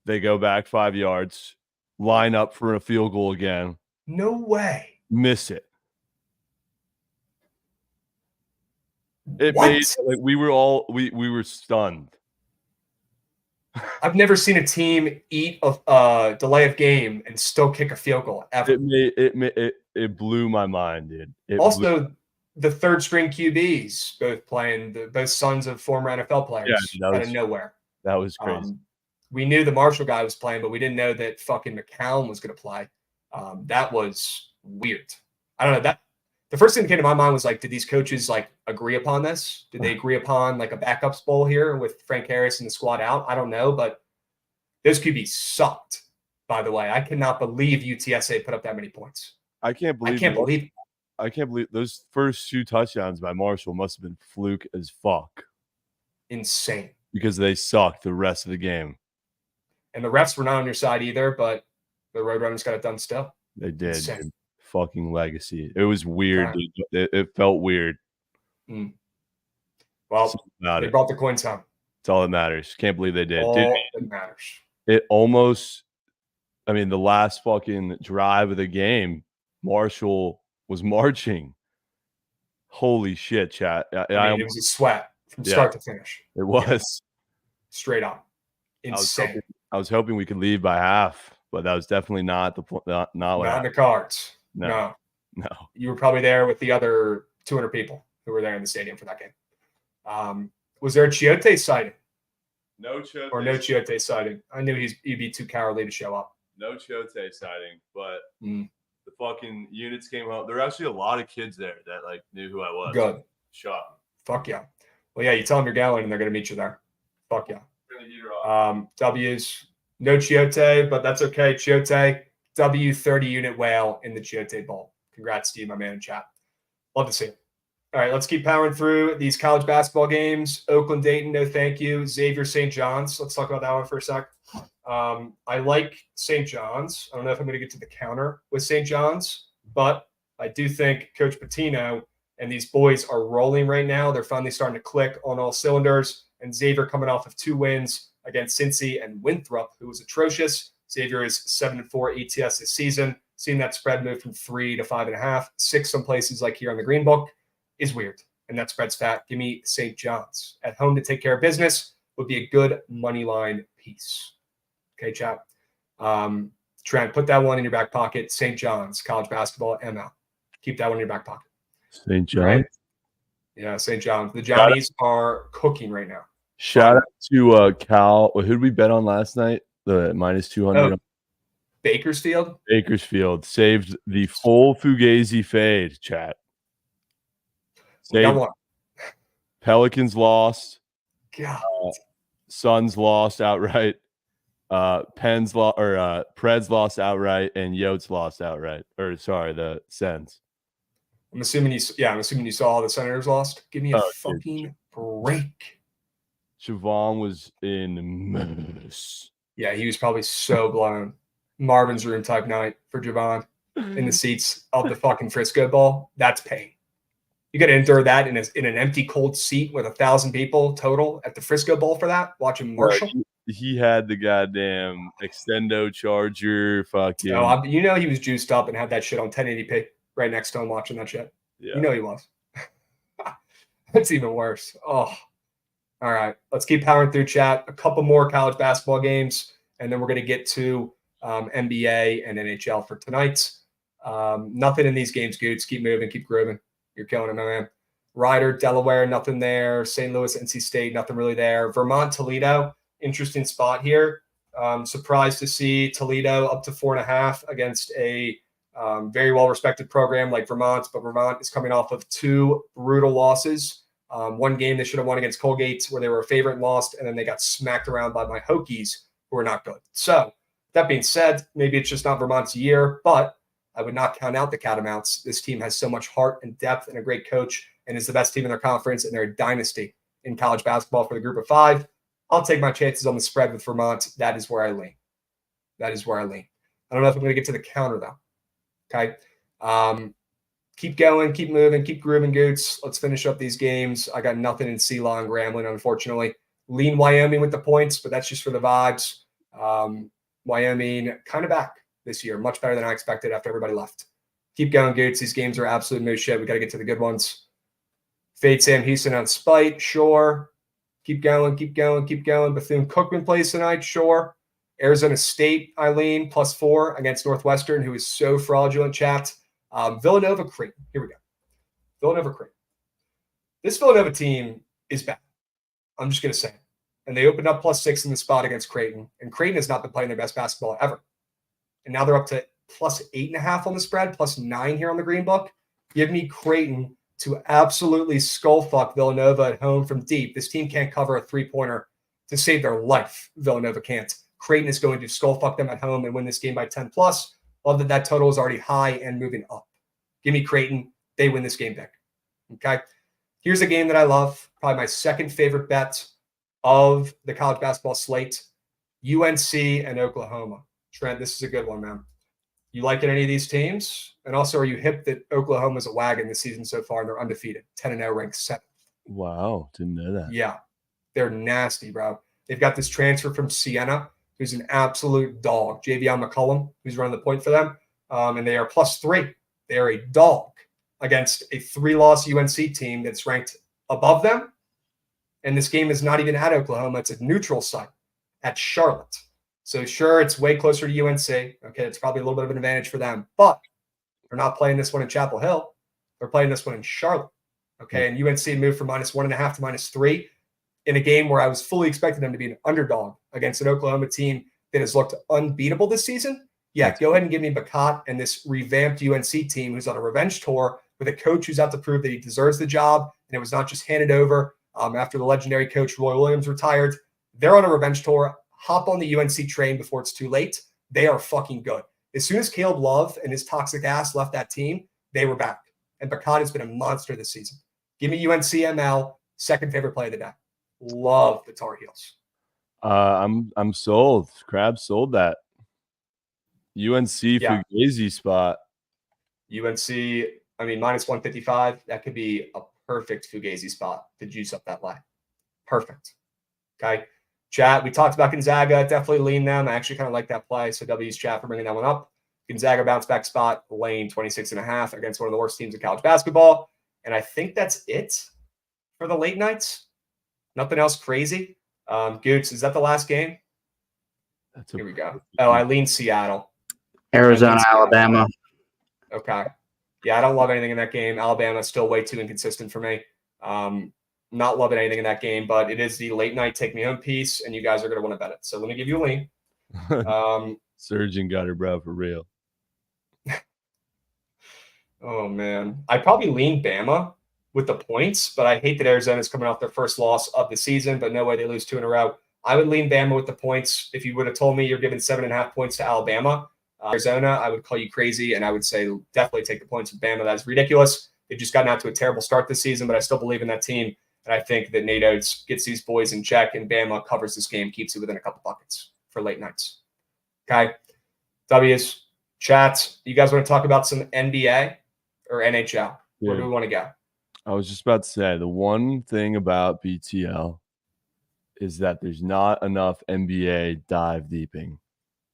They go back 5 yards, line up for a field goal again. No way. Miss it. It What? made like we were stunned. I've never seen a team eat a delay of game and still kick a field goal ever. It blew my mind, dude. The 3rd string QBs both playing, both sons of former NFL players out of nowhere. That was crazy. We knew the Marshall guy was playing, but we didn't know that fucking McCown was going to play. That was weird. I don't know. The first thing that came to my mind was like, did these coaches like agree upon this? Did they agree upon like a backups bowl here with Frank Harris and the squad out? I don't know, but those QBs sucked, by the way. I cannot believe UTSA put up that many points. I can't believe those first 2 touchdowns by Marshall must have been fluke as fuck. Insane. Because they sucked the rest of the game. And the refs were not on your side either, but the Roadrunners got it done still. They did. Dude. Fucking legacy. It was weird. Dude. It felt weird. Well, they brought the coins home. That's all that matters. Can't believe they did. All dude, that matters. It almost, the last fucking drive of the game, Marshall was marching. Holy shit, chat. I mean, it was a sweat from start to finish. It was. Straight up. Insane. I was hoping we could leave by half, but that was definitely not the point. Not what in happened. the cards. No. You were probably there with the other 200 people who were there in the stadium for that game. Was there a Chiote sighting? No Chiote. Or no Chiote sighting? I knew he'd be too cowardly to show up. No Chiote sighting, but the fucking units came out. There were actually a lot of kids there that like knew who I was. Good. Shot. Fuck yeah. Well, yeah, you tell them you're going and they're going to meet you there. Fuck yeah. W's. No Chiote, but that's okay. Chiote, W 30 unit whale in the Chiote Bowl. Congrats, Steve, my man in chat. Love to see it. All right, let's keep powering through these college basketball games. Oakland, Dayton, no thank you. Xavier, St. John's. Let's talk about that one for a sec. I like St. John's. I don't know if I'm going to get to the counter with St. John's, but I do think Coach Pitino and these boys are rolling right now. They're finally starting to click on all cylinders. And Xavier coming off of 2 wins against Cincy and Winthrop, who was atrocious. Xavier is 7-4 ATS this season. Seeing that spread move from 3 to 5.5, 6 some places like here on the Green Book is weird. And that spread's fat. Give me St. John's. At home to take care of business would be a good money line piece. Okay, chat. Trent, put that one in your back pocket. St. John's, college basketball, ML. Keep that one in your back pocket. St. John. Right? Yeah, St. John's. The Johnnies are cooking right now. Shout out to Cal. Who did we bet on last night? The minus 200. Bakersfield? Bakersfield saved the full Fugazi fade, chat. Pelicans lost. God. Suns lost outright. Preds lost outright, and Yotes lost outright. Or sorry, the Sens. I'm assuming you saw all the Senators lost. Give me a fucking break. Siobhan was in mess. Yeah, he was probably so blown. Marvin's room type night for Javon in the seats of the fucking Frisco Bowl. That's pain. You got to endure that in an empty, cold seat with 1,000 people total at the Frisco Bowl for that. Watching Marshall. He had the goddamn extendo charger. Fucking. No, he was juiced up and had that shit on 1080p right next to him watching that shit. Yeah. You know he was. That's even worse. Oh. All right, let's keep powering through, chat. A couple more college basketball games, and then we're going to get to NBA and NHL for tonight. Nothing in these games, Goots. Keep moving, keep grooving. You're killing it, my man. Ryder, Delaware, nothing there. St. Louis, NC State, nothing really there. Vermont, Toledo, interesting spot here. Surprised to see Toledo up to 4.5 against a very well-respected program like Vermont, but Vermont is coming off of 2 brutal losses. One game they should have won against Colgate where they were a favorite and lost, and then they got smacked around by my Hokies, who are not good. So that being said, maybe it's just not Vermont's year, but I would not count out the Catamounts. This team has so much heart and depth and a great coach and is the best team in their conference, and they're a dynasty in college basketball for the group of 5. I'll take my chances on the spread with Vermont. That is where I lean. I don't know if I'm going to get to the counter, though. Okay. Keep going, keep moving, keep grooving, Goots. Let's finish up these games. I got nothing in CeeLo and Grambling, unfortunately. Lean Wyoming with the points, but that's just for the vibes. Wyoming kind of back this year, much better than I expected after everybody left. Keep going, Goots. These games are absolute no shit. We got to get to the good ones. Fade Sam Houston on spite, sure. Keep going. Bethune-Cookman plays tonight, sure. Arizona State, Eileen, +4 against Northwestern, who is so fraudulent, chat. Villanova Creighton. Here we go. Villanova Creighton. This Villanova team is bad. I'm just going to say it. And they opened up +6 in the spot against Creighton. And Creighton has not been playing their best basketball ever. And now they're up to +8.5 on the spread, +9 here on the Green Book. Give me Creighton to absolutely skull fuck Villanova at home from deep. This team can't cover a 3-pointer to save their life. Villanova can't. Creighton is going to skull fuck them at home and win this game by 10+. Love that total is already high and moving up. Give me Creighton. They win this game big. Okay. Here's a game that I love. Probably my second favorite bet of the college basketball slate. UNC and Oklahoma. Trent, this is a good one, man. You liking any of these teams? And also, are you hip that Oklahoma's a wagon this season so far and they're undefeated? 10-0, ranked 7th. Wow. Didn't know that. Yeah. They're nasty, bro. They've got this transfer from Siena, who's an absolute dog. Javion McCullum, who's running the point for them. And they are +3. They are a dog. against a 3-loss UNC team that's ranked above them. And this game is not even at Oklahoma. It's a neutral site at Charlotte. So sure, it's way closer to UNC. Okay, it's probably a little bit of an advantage for them. But they're not playing this one in Chapel Hill. They're playing this one in Charlotte. Okay, and UNC moved from -1.5 to -3 in a game where I was fully expecting them to be an underdog against an Oklahoma team that has looked unbeatable this season. Yeah, go ahead and give me Bacot and this revamped UNC team who's on a revenge tour with a coach who's out to prove that he deserves the job, and it was not just handed over after the legendary coach Roy Williams retired. They're on a revenge tour. Hop on the UNC train before it's too late. They are fucking good. As soon as Caleb Love and his toxic ass left that team, they were back. And Bacot has been a monster this season. Give me UNC ML, second favorite play of the day. Love the Tar Heels. I'm sold. Crab sold that. UNC Yeah. Fugazi spot. UNC, I mean, -155. That could be a perfect Fugazi spot to juice up that line. Perfect. Okay. Chat, we talked about Gonzaga. Definitely lean them. I actually kind of like that play. So W's chat for bringing that one up. Gonzaga bounce back spot, lane 26.5 against one of the worst teams in college basketball. And I think that's it for the late nights. Nothing else crazy. Goots, is that the last game? Here we go. Oh, I lean Seattle. Arizona, Alabama. Okay. Yeah, I don't love anything in that game. Alabama's still way too inconsistent for me. Not loving anything in that game, but it is the late night take me home piece, and you guys are going to want to bet it. So let me give you a lean. Surgeon got her, bro, for real. Oh, man. I probably lean Bama with the points, but I hate that Arizona's coming off their first loss of the season, but no way they lose 2 in a row. I would lean Bama with the points. If you would have told me you're giving 7.5 points to Alabama, Arizona, I would call you crazy, and I would say definitely take the points with Bama. That's ridiculous. They've just gotten out to a terrible start this season, but I still believe in that team, and I think that Nate Oates gets these boys in check, and Bama covers this game, keeps it within a couple buckets for late nights. Okay. W's, chats. You guys want to talk about some NBA or NHL? Where do we want to go? I was just about to say, the one thing about BTL is that there's not enough NBA dive deeping.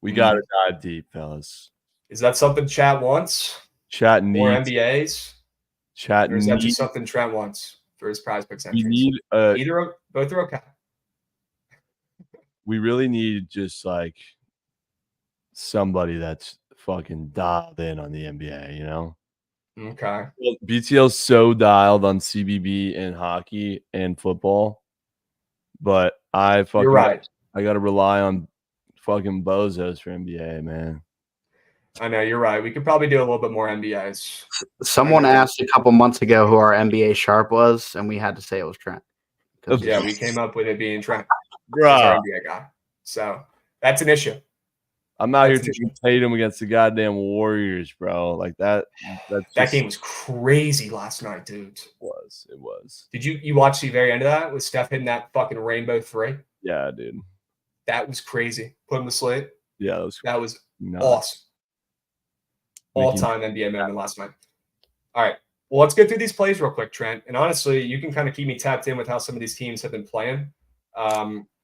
We got to dive deep, fellas. Is that something chat wants? Chat More needs. NBAs? Chat Or is that needs. just something Trent wants for his prize picks We entries? need. Both are okay. We really need just like somebody that's fucking dialed in on the NBA, you know? Okay. Well, BTL's so dialed on CBB and hockey and football, but You're right. I got to rely on fucking bozos for NBA, man. I know, you're right. We could probably do a little bit more NBAs. Someone asked a couple months ago who our NBA sharp was, and we had to say it was Trent. Yeah, we came up with it being Trent as Bruh, our NBA guy. So that's an issue. I'm out here That's taking Tatum against the goddamn Warriors, bro. Like that. That game was crazy last night, dude. It was. Did you watch the very end of that with Steph hitting that fucking rainbow 3? Yeah, dude. That was crazy. Put him to sleep. Yeah, That was nuts. awesome. All-time NBA moment last night. All right. Well, let's go through these plays real quick, Trent. And honestly, you can kind of keep me tapped in with how some of these teams have been playing.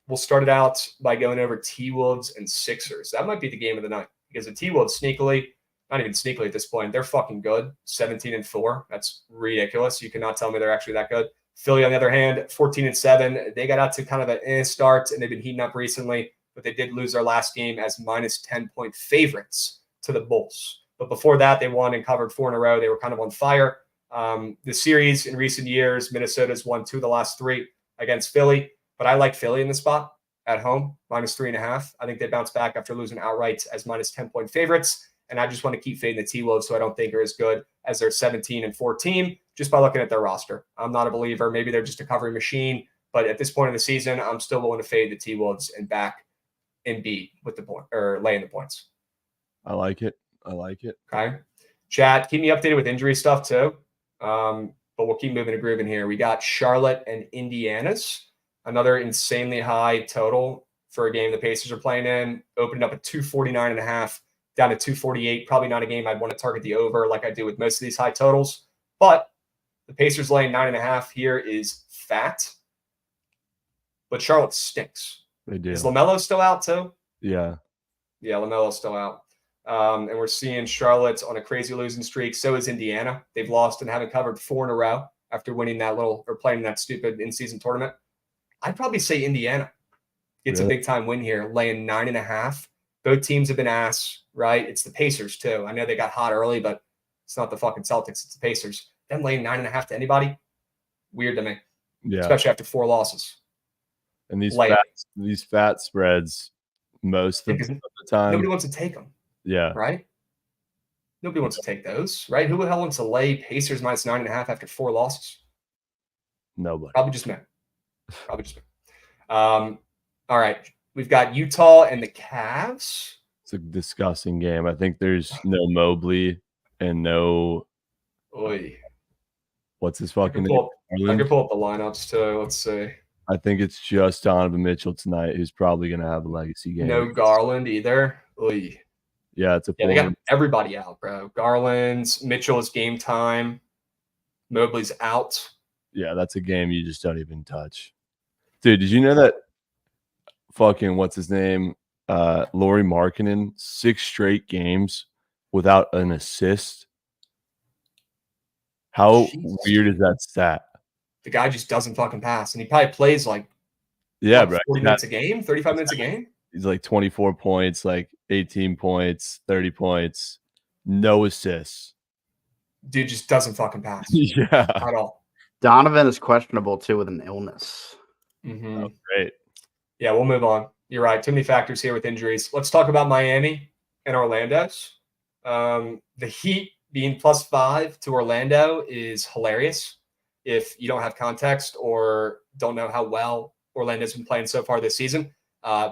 We'll start it out by going over T-Wolves and Sixers. That might be the game of the night because the T-Wolves sneakily, not even sneakily at this point, they're fucking good. 17-4. That's ridiculous. You cannot tell me they're actually that good. Philly, on the other hand, 14-7. They got out to kind of an start, and they've been heating up recently, but they did lose their last game as minus 10-point favorites to the Bulls. But before that, they won and covered 4 in a row. They were kind of on fire. The series in recent years, Minnesota's won 2 of the last 3 against Philly. But I like Philly in the spot at home, minus 3.5. I think they bounce back after losing outright as minus 10-point favorites. And I just want to keep fading the T-Wolves, so I don't think they're as good as their 17-4 team just by looking at their roster. I'm not a believer. Maybe they're just a covering machine. But at this point in the season, I'm still willing to fade the T-Wolves and back Embiid with the point or laying the points. I like it. Okay. Chat, keep me updated with injury stuff too. But we'll keep moving and grooving here. We got Charlotte and Indiana's. Another insanely high total for a game the Pacers are playing in. Opened up at 249.5, down to 248. Probably not a game I'd want to target the over like I do with most of these high totals. But the Pacers laying 9.5 here is fat. But Charlotte stinks. They do. Is LaMelo still out too? Yeah. Yeah, LaMelo's still out. And we're seeing Charlotte on a crazy losing streak. So is Indiana. They've lost and haven't covered 4 in a row after winning that playing that stupid in-season tournament. I'd probably say Indiana gets a big-time win here, laying 9.5. Both teams have been ass, right? It's the Pacers, too. I know they got hot early, but it's not the fucking Celtics. It's the Pacers. Them laying 9.5 to anybody, weird to me. Yeah. Especially after 4 losses. And these fat spreads, most of the time. Nobody wants to take them. Yeah. Right? Nobody wants to take those, right? Who the hell wants to lay Pacers minus 9.5 after 4 losses? Nobody. Probably just me. All right. We've got Utah and the Cavs. It's a disgusting game. I think there's no Mobley and no what's his fucking name? I can pull up the lineups too. Let's see. I think it's just Donovan Mitchell tonight who's probably going to have a legacy game. No Garland either. Oy. Yeah, it's a they got everybody out, bro. Garland's, Mitchell is game time. Mobley's out. Yeah, that's a game you just don't even touch. Dude, did you know that fucking what's his name? Lauri Markkanen, 6 straight games without an assist. How weird is that stat? The guy just doesn't fucking pass, and he probably plays like 40 minutes a game, 35 minutes a game. He's like 24 points, like 18 points, 30 points, no assists. Dude just doesn't fucking pass. Yeah, at all. Donovan is questionable too with an illness. Mm-hmm. Oh, great. Yeah, we'll move on. You're right. Too many factors here with injuries. Let's talk about Miami and Orlando's. The Heat being +5 to Orlando is hilarious. If you don't have context or don't know how well Orlando's been playing so far this season,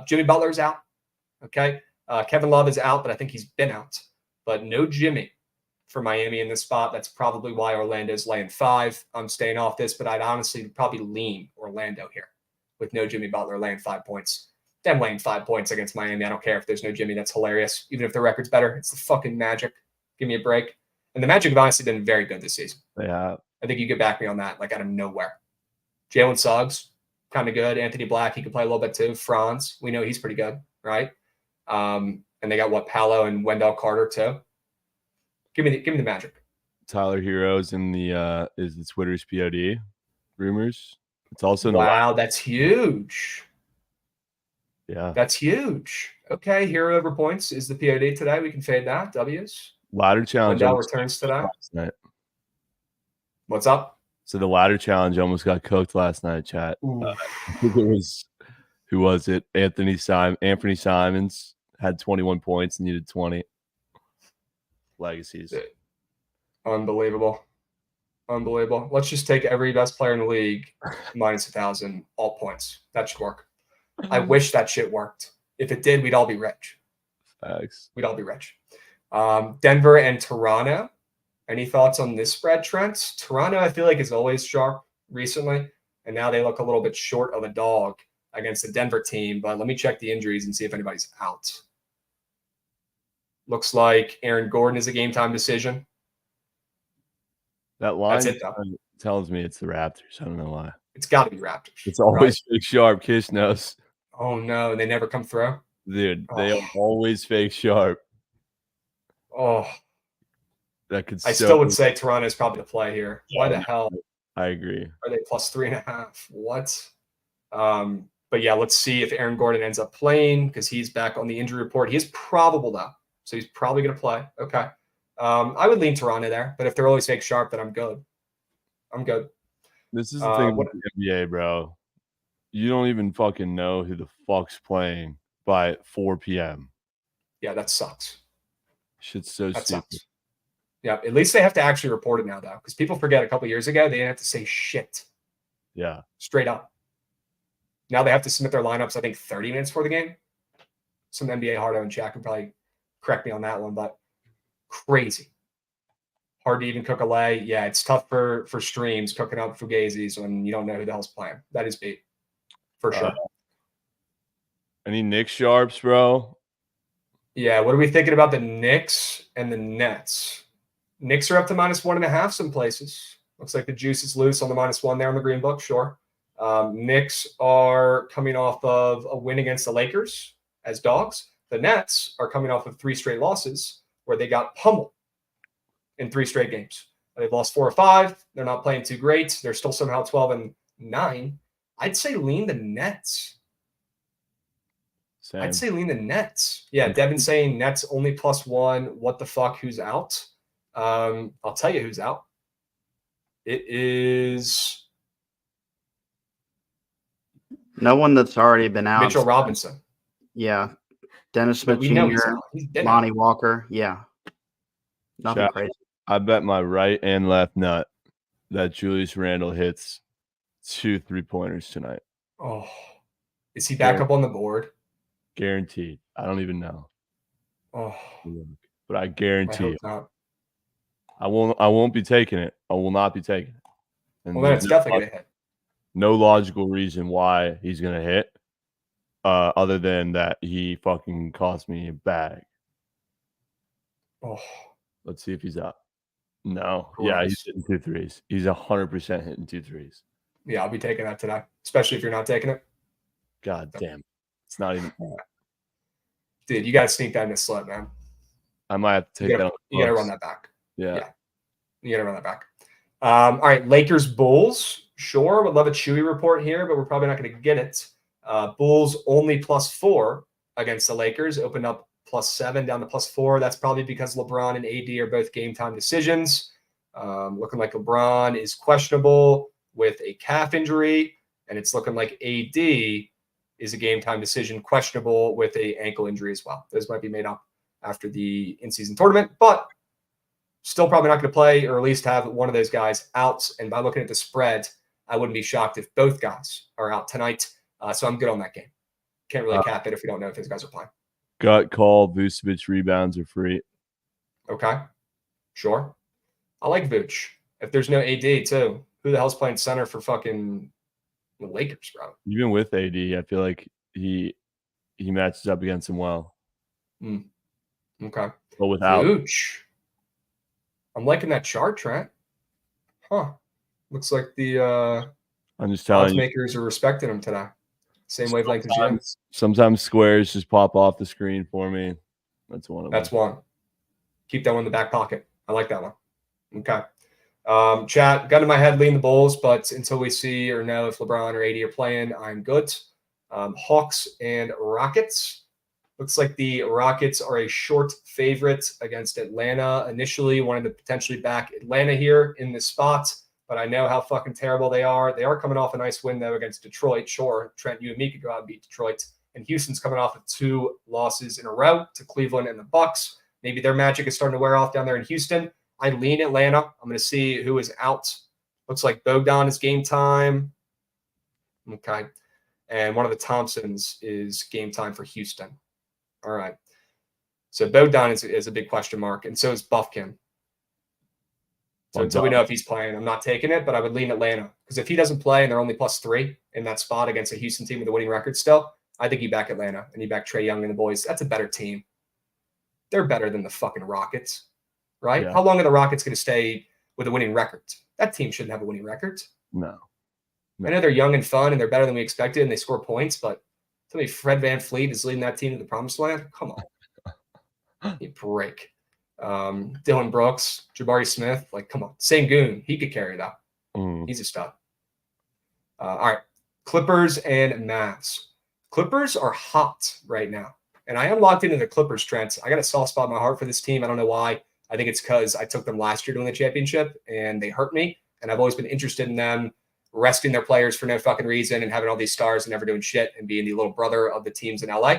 Jimmy Butler's out. Okay. Kevin Love is out, but I think he's been out. But no Jimmy for Miami in this spot. That's probably why Orlando's laying 5. I'm staying off this, but I'd honestly probably lean Orlando here with no Jimmy Butler laying 5 points. Them laying 5 points against Miami. I don't care if there's no Jimmy. That's hilarious. Even if the record's better, it's the fucking Magic. Give me a break. And the Magic have honestly been very good this season. Yeah. I think you could back me on that, like out of nowhere. Jalen Suggs, kind of good. Anthony Black, he could play a little bit too. Franz, we know he's pretty good, right? And they got Paolo and Wendell Carter too. Give me the Magic. Tyler Hero's in the is the Twitter's POD rumors. It's also that's huge. Yeah, that's huge. Okay, Hero over points is the POD today. We can fade that. W's. Ladder challenge. Wendell returns today. What's up? So the ladder challenge almost got cooked last night, chat. I think it was, who was it? Anthony Simons had 21 points and needed 20. Legacies. Unbelievable. Let's just take every best player in the league minus 1,000 all points. That should work. I wish that shit worked. If it did, we'd all be rich. Thanks. We'd all be rich. Denver and Toronto. Any thoughts on this spread, Trent? Toronto, I feel like, is always sharp recently, and now they look a little bit short of a dog against the Denver team. But let me check the injuries and see if anybody's out. Looks like Aaron Gordon is a game-time decision. That line That's it, though. Tells me it's the Raptors. I don't know why. It's got to be Raptors. It's always fake sharp. Kish knows. Oh, no. They never come through? Dude, they are always fake sharp. Oh. That could. I still would say Toronto is probably the play here. Why the hell? I agree. Are they +3.5? What? But yeah, let's see if Aaron Gordon ends up playing because he's back on the injury report. He is probable though, so he's probably going to play. Okay. I would lean Toronto there, but if they're always fake sharp, then I'm good. This is the thing with the NBA, bro. You don't even fucking know who the fuck's playing by 4 p.m. Yeah, that sucks. Shit's so stupid. Sucks. Yeah, at least they have to actually report it now, though, because people forget a couple years ago they didn't have to say shit. Yeah. Straight up. Now they have to submit their lineups, I think, 30 minutes before the game. Some NBA hardo and Jack can probably correct me on that one, but crazy. Hard to even cook a lay. Yeah, it's tough for streams cooking up Fugazis when you don't know who the hell's playing. That is beat. For sure. Any Knicks sharps, bro? Yeah, what are we thinking about the Knicks and the Nets? Knicks are up to -1.5 some places. Looks like the juice is loose on the -1 there on the green book. Sure. Knicks are coming off of a win against the Lakers as dogs. The Nets are coming off of 3 straight losses where they got pummeled in 3 straight games. They've lost 4 or 5. They're not playing too great. They're still somehow 12-9. I'd say lean the Nets. Same. I'd say lean the Nets. Yeah, Devin's saying Nets only +1. What the fuck? Who's out? I'll tell you who's out. It is No one that's already been out. Mitchell Robinson. Yeah. Dennis But Smith we know he's Jr., out. He's been Lonnie out. Walker. Yeah. Nothing Shaq. crazy. I bet my right and left nut that Julius Randle hits 2 3-pointers tonight. Oh, is he back Yeah. up on the board? Guaranteed. I don't even know, Oh, but I I guarantee hope it. not. I won't be taking it. I will not be taking it. And Well, then it's there's definitely going to hit. no logical reason why he's gonna hit, other than that he fucking cost me a bag. Oh, Let's see if he's out. No, yeah, he's Gross. hitting 2 threes. He's 100% hitting 2 threes. yeah, I'll be taking that today, especially if you're not taking it. God damn, it's not even. Dude, you got to sneak that in the slip, man. I might have to You take gotta, that. you got to run that back. Yeah. Yeah. You got to run that back. All right, Lakers Bulls. Sure, would love a Chewy report here, but we're probably not going to get it. Bulls only +4 against the Lakers. Opened up +7 down to +4. That's probably because LeBron and AD are both game time decisions. Looking like LeBron is questionable with a calf injury, and it's looking like AD is a game time decision, questionable with a ankle injury as well. Those might be made up after the in-season tournament, but still probably not going to play, or at least have one of those guys out. And by looking at the spread, I wouldn't be shocked if both guys are out tonight. So I'm good on that game. Can't really cap it if we don't know if those guys are playing. Gut call. Vucevic rebounds are free. Okay, sure. I like Vooch. If there's no AD too, who the hell's playing center for fucking the Lakers, bro? Even with AD, I feel like he matches up against him well. Okay. But without, Vooch. I'm liking that chart, Trent. Huh. Looks like the I'm just odds telling you. makers are respecting him today. Same wavelength as you. Sometimes squares just pop off the screen for me. That's one of them. That's one. Keep that one in the back pocket. I like that one. Okay. Chat, gun in my head, lean the Bulls, but until we see or know if LeBron or AD are playing, I'm good. Hawks and Rockets. Looks like the Rockets are a short favorite against Atlanta. Initially wanted to potentially back Atlanta here in this spot, but I know how fucking terrible they are. They are coming off a nice win, though, against Detroit. Sure, Trent, you and me could go out and beat Detroit. And Houston's coming off of 2 losses in a row to Cleveland and the Bucks. Maybe their magic is starting to wear off down there in Houston. I lean Atlanta. I'm going to see who is out. Looks like Bogdan is game time. Okay. And one of the Thompsons is game time for Houston. All right. So Bogdan is a big question mark, and so is Buffkin. So until we know if he's playing, I'm not taking it, but I would lean Atlanta. Because if he doesn't play and they're only +3 in that spot against a Houston team with a winning record still, I think you back Atlanta and you back Trae Young and the boys. That's a better team. They're better than the fucking Rockets, right? Yeah. How long are the Rockets going to stay with a winning record? That team shouldn't have a winning record. No. I know they're young and fun and they're better than we expected and they score points, but tell me Fred VanVleet is leading that team to the promised land? Come on. You break. Dylan Brooks, Jabari Smith, like, come on. Sengun, he could carry that. He's a stud. All right. Clippers and Mavs. Clippers are hot right now. And I am locked into the Clippers, Trent. I got a soft spot in my heart for this team. I don't know why. I think it's because I took them last year to win the championship and they hurt me. And I've always been interested in them resting their players for no fucking reason and having all these stars and never doing shit and being the little brother of the teams in LA.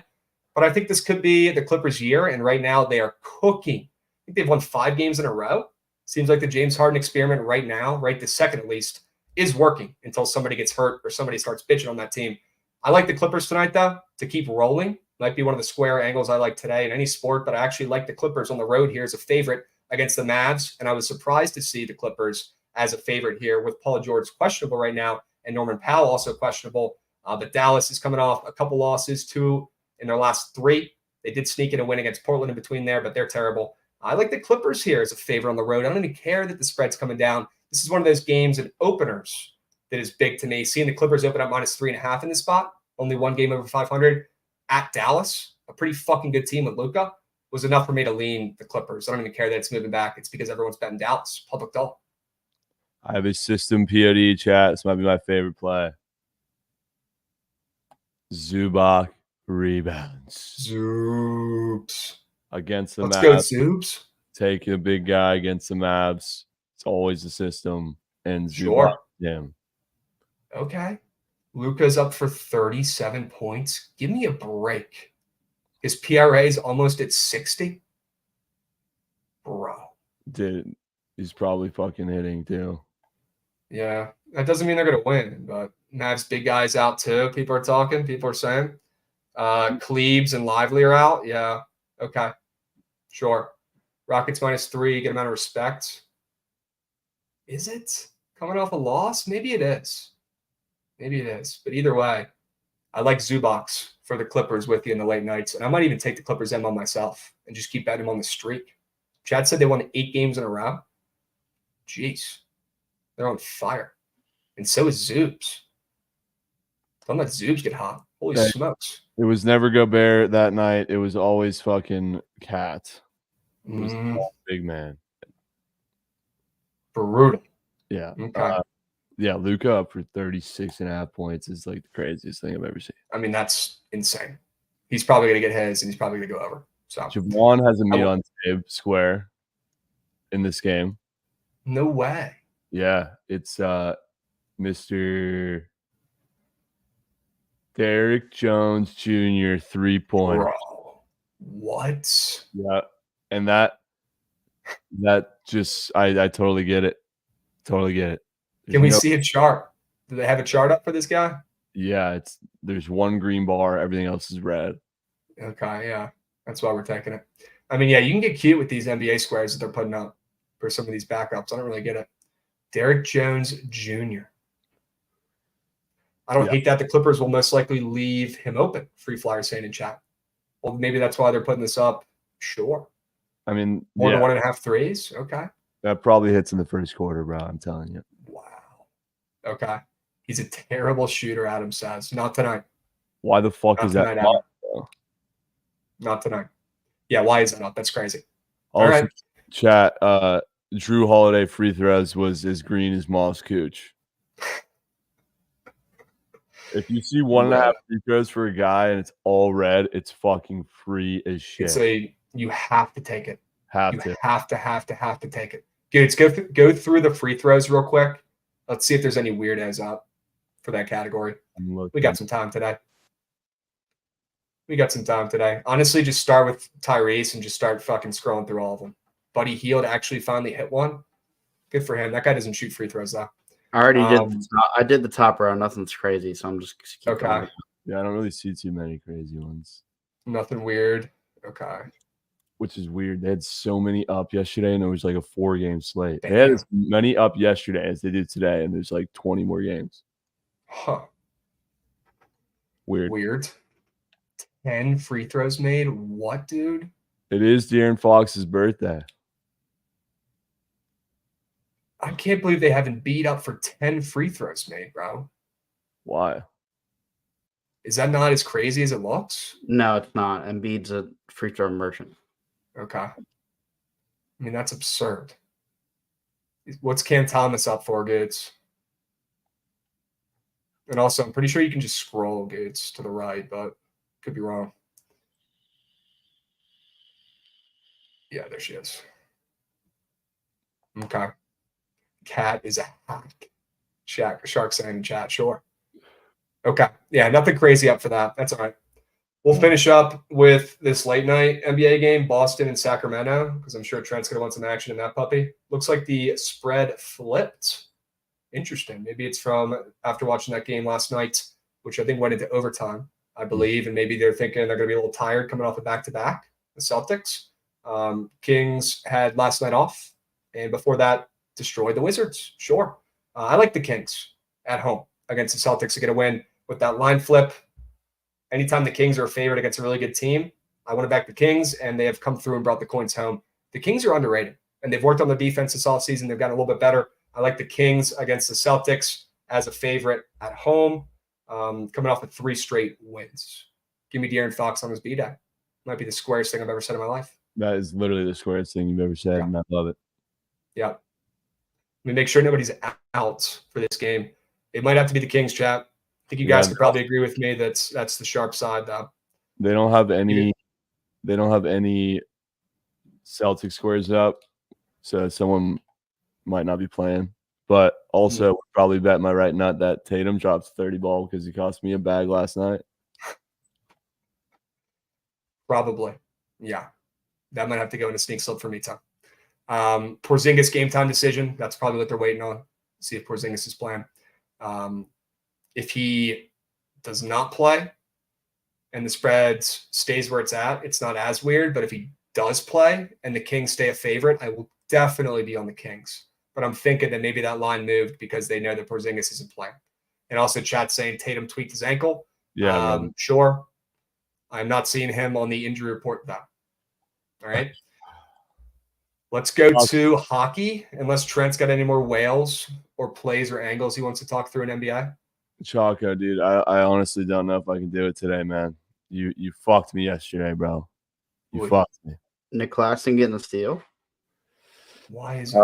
But I think this could be the Clippers' year. And right now they are cooking. I think they've won 5 games in a row. Seems like the James Harden experiment right now, right this second at least, is working until somebody gets hurt or somebody starts bitching on that team. I like the Clippers tonight, though, to keep rolling. Might be one of the square angles I like today in any sport, but I actually like the Clippers on the road here as a favorite against the Mavs. And I was surprised to see the Clippers as a favorite here with Paul George questionable right now and Norman Powell also questionable. But Dallas is coming off a couple losses, 2 in their last 3. They did sneak in a win against Portland in between there, but they're terrible. I like the Clippers here as a favorite on the road. I don't even care that the spread's coming down. This is one of those games and openers that is big to me. Seeing the Clippers open up -3.5 in this spot, only 1 game over 500 at Dallas. a pretty fucking good team with Luka, was enough for me to lean the Clippers. I don't even care that it's moving back. It's because everyone's betting Dallas. Public doll. I have a system POD chat. This might be my favorite play. Zubac rebounds Zoops. against the Let's go, Mavs. Zoops. Take a big guy against the Mavs. It's always the system. And Zubac, Sure. him. Okay. Luka's up for 37 points. Give me a break. His PRA is almost at 60. Bro. Dude, he's probably fucking hitting too. Yeah. That doesn't mean they're going to win, but Mavs big guys out too. People are talking. People are saying. Cleaves and Lively are out. Yeah. Okay. Sure. Rockets -3. Get amount of respect. Is it coming off a loss? Maybe it is. Maybe it is. But either way, I like Zubac for the Clippers with you in the late nights. And I might even take the Clippers M on myself and just keep betting them on the streak. Chad said they won 8 games in a row. Jeez. They're on fire. And so is Zoobs. Don't let Zoobs get hot. Holy Okay. smokes. It was never Gobert that night. It was always fucking Cat. It was Mm, big man. brutal. Yeah. Okay. Yeah, Luka up for 36.5 points is like the craziest thing I've ever seen. I mean, that's insane. He's probably going to get his, and he's probably going to go over. So, Javon has a meet will- on tape square in this game. no way. Yeah, it's Mr. Derrick Jones Jr. 3-point. Bro. What? Yeah, and that just I totally get it. Totally get it. Can we There's no- see a chart? Do they have a chart up for this guy? Yeah, there's one green bar, everything else is red. Okay, yeah. That's why we're taking it. I mean, yeah, you can get cute with these NBA squares that they're putting up for some of these backups. I don't really get it. Derrick Jones Jr. I don't Yeah. hate that. The Clippers will most likely leave him open. Free Flyer saying in chat. Well, maybe that's why they're putting this up. Sure. I mean, More yeah, than 1.5 threes. Okay. that probably hits in the first quarter, bro. I'm telling you. Wow. Okay. He's a terrible shooter, Adam says. Not tonight. Why the fuck Not is that? tonight, not- Adam. Not tonight. Yeah, why is that not? That's crazy. Also, right. chat. Drew Holiday free throws was as green as Moss Cooch. If you see 1.5 free throws for a guy and it's all red, it's fucking free as shit. You have to take it. Have You to. have to take it. Dudes, go through the free throws real quick. Let's see if there's any weirdos up for that category. I'm looking. We got some time today. Honestly, just start with Tyrese and just start fucking scrolling through all of them. Buddy Hield actually finally hit one. Good for him. That guy doesn't shoot free throws though. I already Um, did. I did the top row. Nothing's crazy, so I'm just keep Okay. going. Yeah, I don't really see too many crazy ones, Nothing weird. Okay. which is weird. They had so many up yesterday, and it was like a 4-game slate. They Damn. had as many up yesterday as they did today, and there's like 20 more games. Huh. Weird. Weird. 10 free throws made. What, dude? It is De'Aaron Fox's birthday. I can't believe they haven't beat up for 10 free throws made, bro. Why? Is that not as crazy as it looks? No, it's not. Embiid's a free throw merchant. Okay. I mean, that's absurd. What's Cam Thomas up for, Goods? And also, I'm pretty sure you can just scroll, Goods, to the right, but could be wrong. Yeah, there she is. Okay. Cat is a hack. Shark saying in chat, sure. Okay. Yeah, nothing crazy up for that. That's all right. We'll finish up with this late night NBA game, Boston and Sacramento, because I'm sure Trent's going to want some action in that puppy. Looks like the spread flipped. Interesting. Maybe it's from after watching that game last night, which I think went into overtime, I believe, and maybe they're thinking they're going to be a little tired coming off a back-to-back, the Celtics. Kings had last night off, and before that, destroyed the Wizards. Sure. I like the Kings at home against the Celtics to get a win with that line flip. Anytime the Kings are a favorite against a really good team, I want to back the Kings, and they have come through and brought the coins home. The Kings are underrated, and they've worked on their defense this offseason. They've gotten a little bit better. I like the Kings against the Celtics as a favorite at home, coming off of 3 straight wins. Give me De'Aaron Fox on his B-day. Might be the squarest thing I've ever said in my life. That is literally the squarest thing you've ever said, Yeah. and I love it. Yeah. Let me make sure nobody's out for this game. It might have to be the Kings, chat. I think you guys could probably agree with me. That's the sharp side, though. They don't have any. They don't have any Celtic squares up, so someone might not be playing. But also, probably bet my right nut that Tatum drops 30 ball because he cost me a bag last night. Probably. Yeah. That might have to go in a sneak slip for me, too. Porzingis game time decision. That's probably what they're waiting on. See if Porzingis is playing. If he does not play and the spread stays where it's at, it's not as weird. But if he does play and the Kings stay a favorite, I will definitely be on the Kings. But I'm thinking that maybe that line moved because they know that Porzingis isn't playing. And also chat saying Tatum tweaked his ankle. Yeah, sure. I'm not seeing him on the injury report, though. All right. Let's go to hockey, unless Trent's got any more whales or plays or angles he wants to talk through in NBA. Chaco, dude. I honestly don't know if I can do it today, man. You fucked me yesterday, bro. You fucked me. Nick Claxton getting the steal. Why is he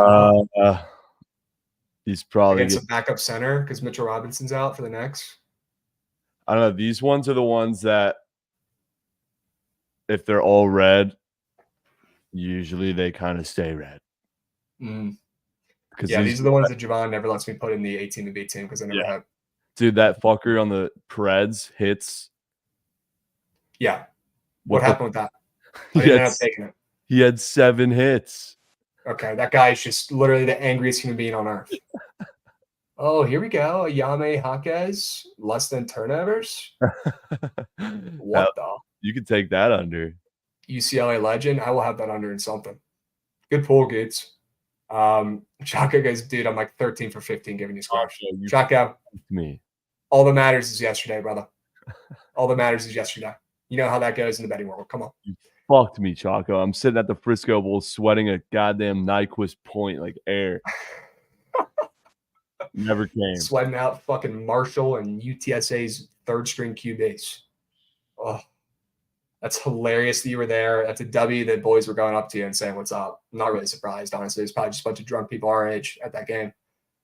he's probably against a backup center because Mitchell Robinson's out for the next? I don't know. These ones are the ones that, if they're all red, usually they kind of stay red. Yeah, these are the ones that Javon never lets me put in the 18 to B team because I never have. Dude, that fucker on the Preds hits. Yeah. What happened with that? I He didn't had, end up taking it. he had 7 hits. Okay, that guy is just literally the angriest human being on earth. Oh, here we go. Ayame Hakes, less than turnovers. What the? You could take that under. UCLA legend. I will have that under in something. Good pull, Gates. Chaco goes, dude, I'm like 13 for 15 giving you scores. Chaco, Me. all that matters is yesterday, brother. All that matters is yesterday. You know how that goes in the betting world. Come on. Fucked me, Chaco. I'm sitting at the Frisco Bowl sweating a goddamn Nyquist point like air. Never came. Sweating out fucking Marshall and UTSA's third string QBs. Oh, that's hilarious that you were there. That's a W that boys were going up to you and saying, what's up? I'm not really surprised, honestly. It's probably just a bunch of drunk people our age at that game.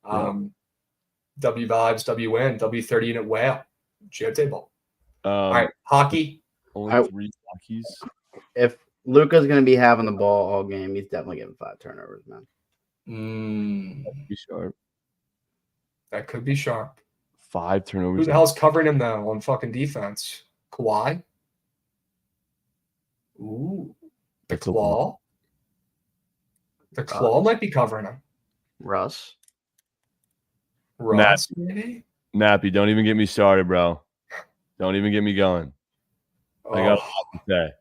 W vibes, W win, W 30 unit whale. Geo table. All right, hockey. Only 3 hockeys. If Luka's going to be having the ball all game, he's definitely getting 5 turnovers, man. Be sharp. That could be sharp. 5 turnovers. Who the hell's covering him, though, on fucking defense? Kawhi? Ooh. The That's a Claw? The Claw might be covering him. Russ. Russ, maybe? Nappy, don't even get me started, bro. Don't even get me going. I got a lot to say.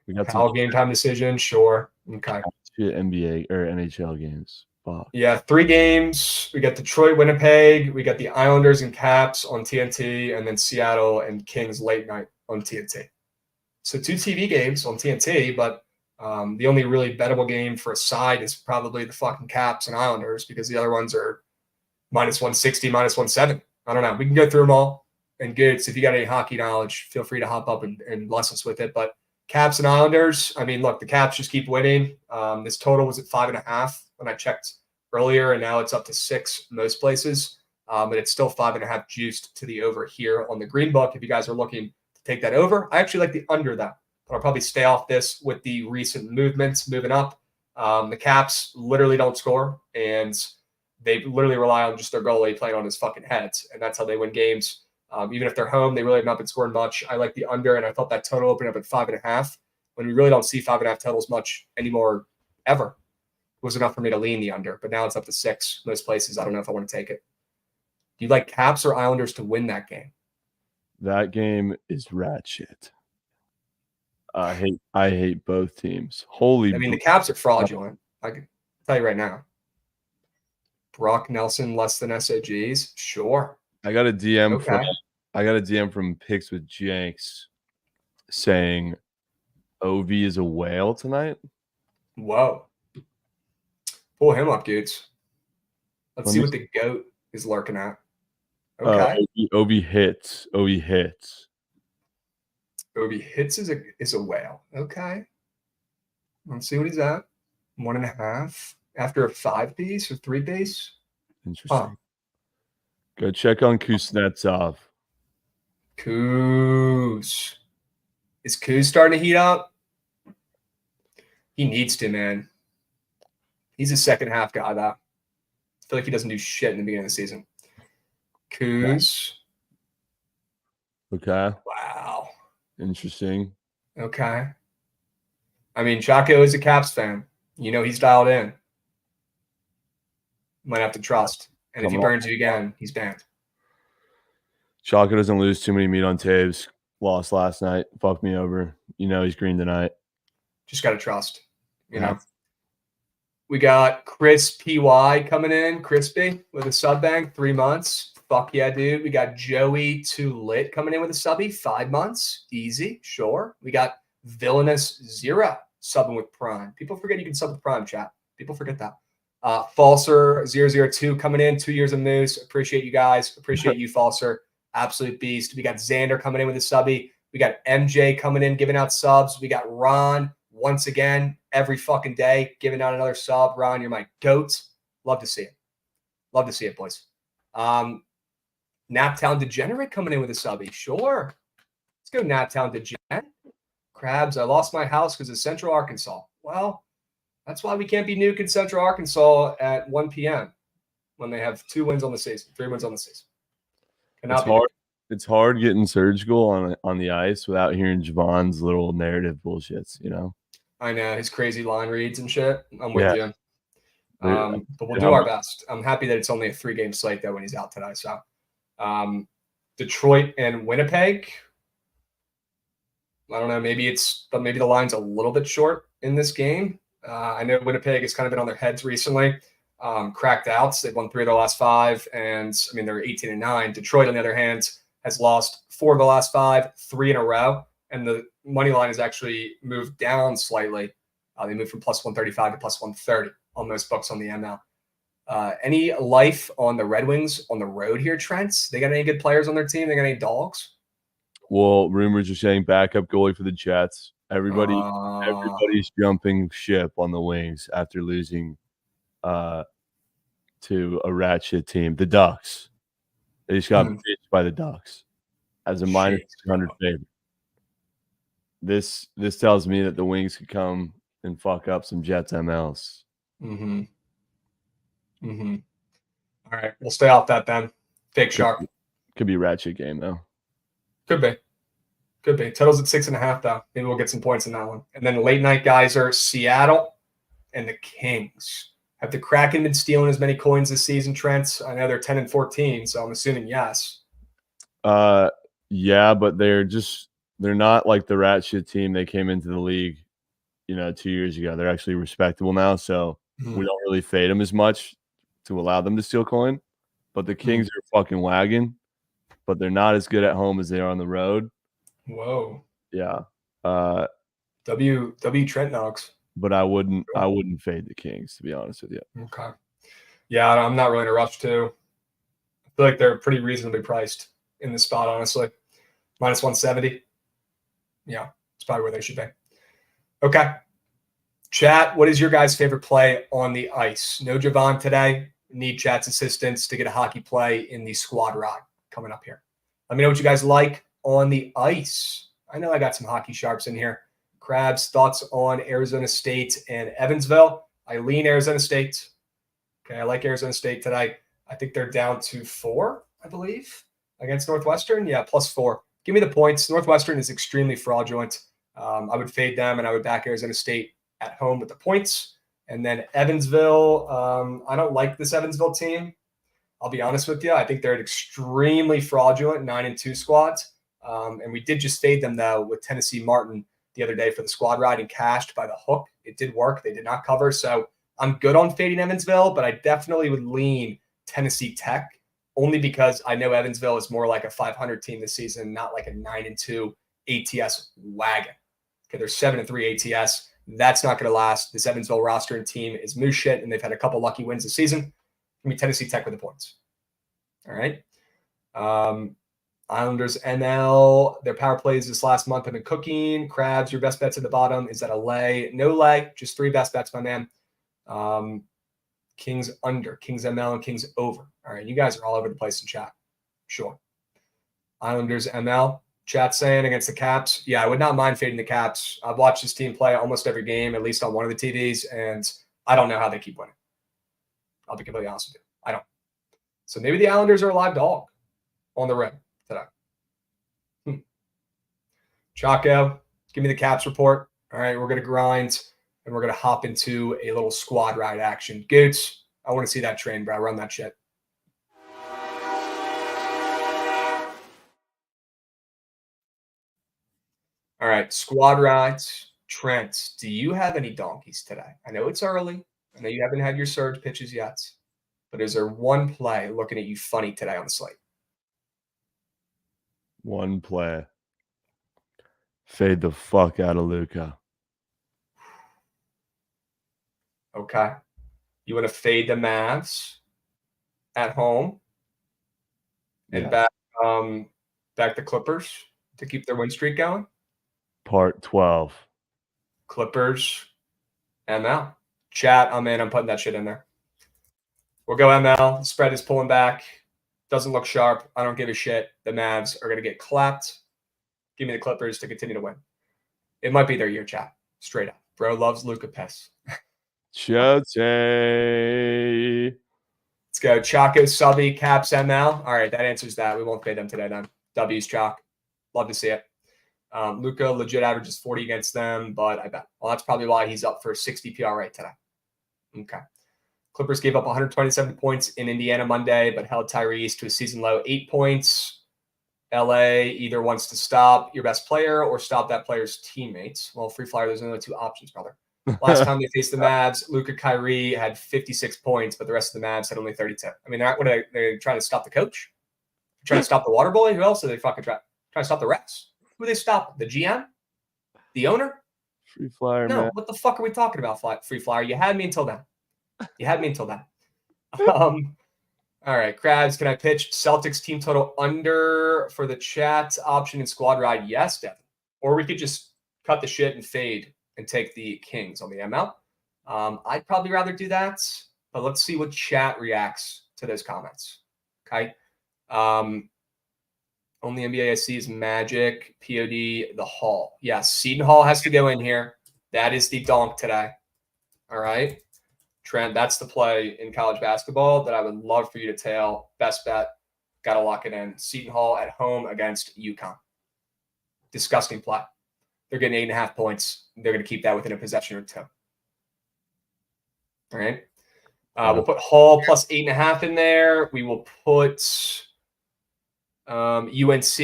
We got some game time decision, sure. Okay. NBA or NHL games. Fuck. Yeah, 3 games. We got Detroit, Winnipeg. We got the Islanders and Caps on TNT, and then Seattle and Kings late night on TNT. So 2 TV games on TNT, but the only really bettable game for a side is probably the fucking Caps and Islanders because the other ones are minus 160, minus 170. I don't know. We can go through them all. And good. So if you got any hockey knowledge, feel free to hop up and bless us with it. But Caps and Islanders, I mean, look, the Caps just keep winning. This total was at 5.5 when I checked earlier, and now it's up to 6 most places. But it's still 5.5 juiced to the over here on the green book. If you guys are looking to take that over, I actually like the under that. But I'll probably stay off this with the recent movements moving up. The Caps literally don't score, and they literally rely on just their goalie playing on his fucking heads, and that's how they win games. Even if they're home, they really have not been scoring much. I like the under, and I thought that total opened up at 5.5 when we really don't see 5.5 totals much anymore ever. It was enough for me to lean the under, but now it's up to 6 most places. I don't know if I want to take it. Do you like Caps or Islanders to win that game? That game is rat shit. I hate both teams. The Caps are fraudulent. I can tell you right now. Brock Nelson less than SOGs? Sure. I got a DM from Picks with Jenks saying OV is a whale tonight. Whoa. Pull him up, dudes. Let's see what the GOAT is lurking at. Okay. OV hits. OV hits. Obi hits is a whale. Okay. Let's see what he's at. 1.5 after a 5 piece or 3 piece. Interesting. Go check on Kuznetsov. Kuz. Is Kuz starting to heat up? He needs to, man. He's a second half guy, though. I feel like he doesn't do shit in the beginning of the season. Kuz. Okay. Wow. Interesting. Okay. I mean, Chaco is a Caps fan. You know he's dialed in. Might have to trust. And if he burns you again, he's banned. Chaco doesn't lose too many meat on Taves. Lost last night. Fucked me over. You know he's green tonight. Just got to trust. You know. We got Chris PY coming in. Crispy with a sub bank, 3 months. Fuck yeah, dude. We got Joey Too Lit coming in with a subby, 5 months. Easy, sure. We got Villainous Zero subbing with Prime. People forget you can sub with Prime, chat. People forget that. Falser 002 coming in, 2 years of Moose. Appreciate you guys. Appreciate you, Falser. Absolute beast. We got Xander coming in with a subby. We got MJ coming in, giving out subs. We got Ron once again every fucking day, giving out another sub. Ron, you're my goat. Love to see it. Love to see it, boys. Naptown Degenerate coming in with a subby. Sure. Let's go Naptown Degenerate. Crabs, I lost my house because of Central Arkansas. Well, that's why we can't be nuking Central Arkansas at 1 p.m. when they have 2 wins on the season, 3 wins on the season. It's hard getting surgical on the ice without hearing Javon's little narrative bullshits, you know? I know, his crazy line reads and shit. I'm with you. But we'll do our best. I'm happy that it's only a 3-game slate, though, when he's out today. So Detroit and Winnipeg. I don't know. Maybe the line's a little bit short in this game. I know Winnipeg has kind of been on their heads recently. Cracked outs. They've won 3 of their last 5. And, I mean, they're 18-9. Detroit, on the other hand, has lost 4 of the last 5, 3 in a row. And the money line has actually moved down slightly. They moved from plus 135 to plus 130 on most books on the ML. Any life on the Red Wings on the road here, Trent? They got any good players on their team? They got any dogs? Well, rumors are saying backup goalie for the Jets. Everybody's jumping ship on the Wings after losing to a rat shit team, the Ducks. They just got bitched by the Ducks as a minus 200 favorite. This tells me that the Wings could come and fuck up some Jets MLs. All right, we'll stay off that then. Fake shark. Could be a ratchet game though. Could be. Totals at 6.5 though. Maybe we'll get some points in that one. And then late night guys are Seattle and the Kings. Have the Kraken been stealing as many coins this season, Trent? I know they're 10-14, so I'm assuming yes. Yeah, but they're not like the rat shit team they came into the league, 2 years ago. They're actually respectable now, so we don't really fade them as much to allow them to steal coin. But the Kings are fucking wagon, but they're not as good at home as they are on the road. Whoa. Yeah. W Trent Knox. But I wouldn't fade the Kings, to be honest with you. Okay. Yeah, I'm not really in a rush to. I feel like they're pretty reasonably priced in this spot, honestly. Minus 170. Yeah, it's probably where they should be. Okay. Chat, what is your guys' favorite play on the ice? No Javon today. Need chat's assistance to get a hockey play in the squad ride coming up here. Let me know what you guys like on the ice. I know I got some hockey sharps in here. Crabs, thoughts on Arizona State and Evansville? I lean Arizona State. Okay, I like Arizona State today. I think they're down to 4, I believe, against Northwestern. Yeah, +4. Give me the points. Northwestern is extremely fraudulent. I would fade them, and I would back Arizona State at home with the points. And then Evansville, I don't like this Evansville team. I'll be honest with you. I think they're an extremely fraudulent 9-2 squad. And we did just fade them, though, with Tennessee Martin the other day for the squad ride and cashed by the hook. It did work. They did not cover. So I'm good on fading Evansville, but I definitely would lean Tennessee Tech only because I know Evansville is more like a 500 team this season, not like a 9-2 ATS wagon. Okay, they're 7-3 ATS. That's not going to last. This Evansville roster and team is moose shit, and they've had a couple lucky wins this season. Give me Tennessee Tech with the points. All right. Islanders NL, their power plays this last month have been cooking. Crabs, your best bets at the bottom is at a lay. No lay, just 3 best bets, my man. Kings under, Kings ML, and Kings over. All right, you guys are all over the place in chat. Sure. Islanders ML, chat saying against the Caps. Yeah, I would not mind fading the Caps. I've watched this team play almost every game, at least on one of the TVs, and I don't know how they keep winning. I'll be completely honest with you. I don't. So maybe the Islanders are a live dog on the road today. Chaco, give me the Caps report. All right, we're going to grind, and we're going to hop into a little squad ride action. Goots, I want to see that train, bro. Run that shit. All right, squad rides. Trent, do you have any donkeys today? I know it's early. I know you haven't had your surge pitches yet. But is there one play looking at you funny today on the slate? One play. Fade the fuck out of Luka. Okay. You want to fade the Mavs at home and back the Clippers to keep their win streak going? Part 12. Clippers, ML. Chat, I'm in. I'm putting that shit in there. We'll go ML. The spread is pulling back. Doesn't look sharp. I don't give a shit. The Mavs are going to get clapped. Give me the Clippers to continue to win. It might be their year, chat. Straight up. Bro loves Luka Piss. Chote. Let's go. Chaco, Subby, Caps, ML. All right, that answers that. We won't pay them today then. W's, Chalk. Love to see it. Luka legit averages 40 against them, but I bet. Well, that's probably why he's up for 60 PRA today. Okay. Clippers gave up 127 points in Indiana Monday, but held Tyrese to a season low 8 points. LA either wants to stop your best player or stop that player's teammates. Well, Free Flyer, there's only 2 options, brother. Last time they faced the Mavs, Luka Kyrie had 56 points, but the rest of the Mavs had only 32. I mean, they're trying to stop the coach? They're trying to stop the water boy? Who else are they fucking trying to stop the refs? Who are they stopping? The GM? The owner? Free Flyer, No, man. what the fuck are we talking about, Free Flyer? You had me until then. All right, Krabs, can I pitch Celtics team total under for the chat option and squad ride? Yes, Devin. Or we could just cut the shit and fade and take the Kings on the ML. I'd probably rather do that, but let's see what chat reacts to those comments. Okay. Only NBA I see is Magic, POD, the Hall. Yes, Seton Hall has to go in here. That is the donk today. All right. Trent, that's the play in college basketball that I would love for you to tail. Best bet. Got to lock it in. Seton Hall at home against UConn. Disgusting play. They're getting 8.5 points. They're going to keep that within a possession or 2. All right. We'll put Hall plus 8.5 in there. We will put UNC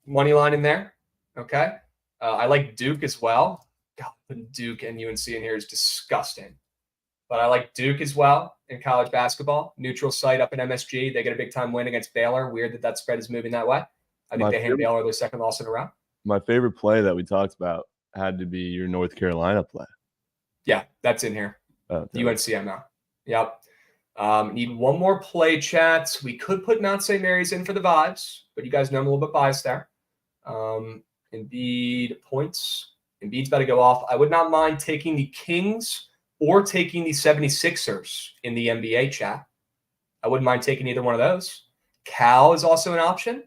money line in there. Okay. I like Duke as well. God, putting Duke and UNC in here is disgusting. But I like Duke as well in college basketball. Neutral site up in MSG. They get a big-time win against Baylor. Weird that spread is moving that way. I think they hand Baylor their second loss in a row. My favorite play that we talked about had to be your North Carolina play. Yeah, that's in here. UNCML. Yep. Need one more play, chat. We could put Mount St. Mary's in for the vibes, but you guys know I'm a little bit biased there. Embiid points. Embiid's about to go off. I would not mind taking the Kings or taking the 76ers in the NBA, chat. I wouldn't mind taking either one of those. Cal is also an option.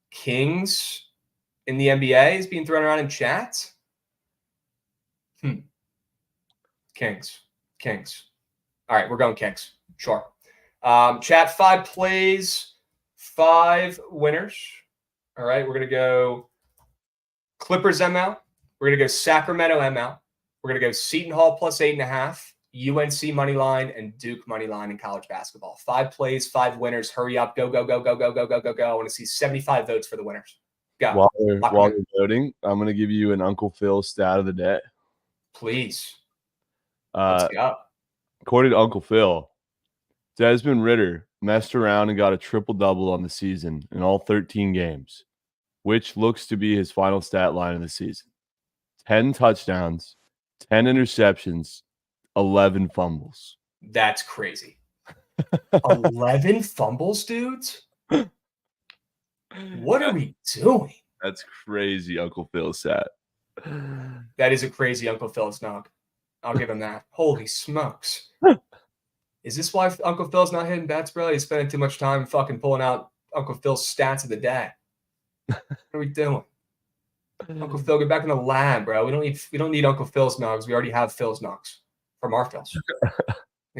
Kings in the NBA is being thrown around in chat. Kings. All right, we're going Kings. Sure. Chat, 5 plays, 5 winners. All right, we're going to go Clippers ML. We're going to go Sacramento ML. We're going to go Seton Hall plus 8.5, UNC money line, and Duke money line in college basketball. 5 plays, 5 winners. Hurry up. Go. I want to see 75 votes for the winners. Go. While you're voting, I'm going to give you an Uncle Phil stat of the day. Please. Let's go. According to Uncle Phil, Desmond Ridder messed around and got a triple-double on the season in all 13 games, which looks to be his final stat line of the season. 10 touchdowns, 10 interceptions, 11 fumbles. That's crazy. 11 fumbles, dudes? What are we doing? That's crazy, Uncle Phil said. That is a crazy Uncle Phil's knock. I'll give him that. Holy smokes. Is this why Uncle Phil's not hitting bets, bro? He's spending too much time fucking pulling out Uncle Phil's stats of the day. What are we doing? Uncle Phil, get back in the lab, bro. We don't need Uncle Phil's nugs. We already have Phil's nugs from our Phils.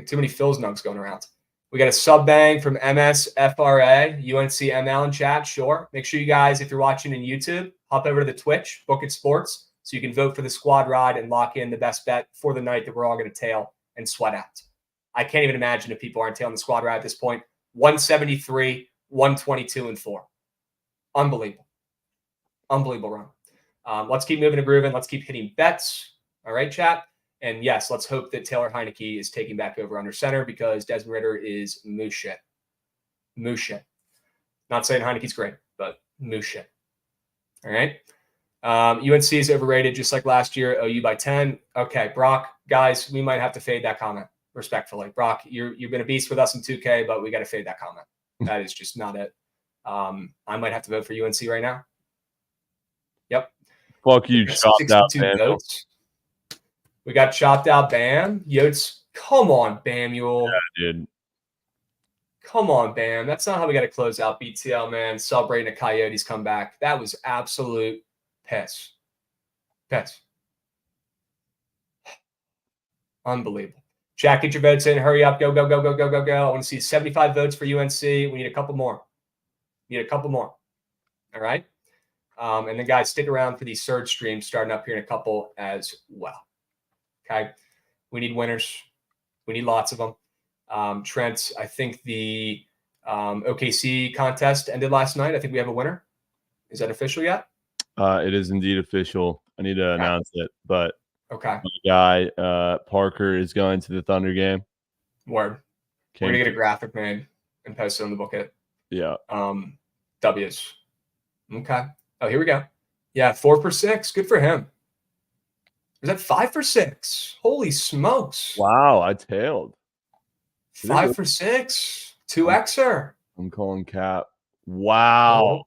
Too many Phil's nugs going around. We got a sub bang from MSFRA, UNC ML in chat. Sure. Make sure you guys, if you're watching in YouTube, hop over to the Twitch, Book It Sports, so you can vote for the squad ride and lock in the best bet for the night that we're all going to tail and sweat out. I can't even imagine if people aren't tailing the squad ride at this point. 173, 122, and 4. Unbelievable. Unbelievable run. Let's keep moving and grooving. Let's keep hitting bets. All right, chat. And yes, let's hope that Taylor Heineke is taking back over under center because Desmond Ritter is moose shit. Moose shit. Not saying Heineke's great, but moose shit. All right. UNC is overrated just like last year. OU by 10. Okay, Brock, guys, we might have to fade that comment respectfully. Brock, you've been a beast with us in 2K, but we got to fade that comment. That is just not it. I might have to vote for UNC right now. Yep. Fuck you, chopped out, man. Votes. We got chopped out Bam. Yotes, come on, Bamuel. Yeah, dude. Come on, Bam. That's not how we got to close out BTL, man. Celebrating a Coyotes comeback. That was absolute piss. Piss. Unbelievable. Jack, get your votes in. Hurry up. Go, go, go, go, go, go, go. I want to see 75 votes for UNC. We need a couple more. Need a couple more. All right. And then, guys, stick around for these surge streams starting up here in a couple as well. Okay. We need winners. We need lots of them. Trent, I think the OKC contest ended last night. I think we have a winner. Is that official yet? It is indeed official. I need to announce it, but okay. My guy Parker is going to the Thunder game. Word. We're gonna get a graphic made and post it on the Book It. Yeah. W's. Okay. Oh, here we go. Yeah, 4 for 6. Good for him. Was that 5 for 6? Holy smokes! Wow, I tailed. 5 for 6. 2xer. I'm calling cap. Wow.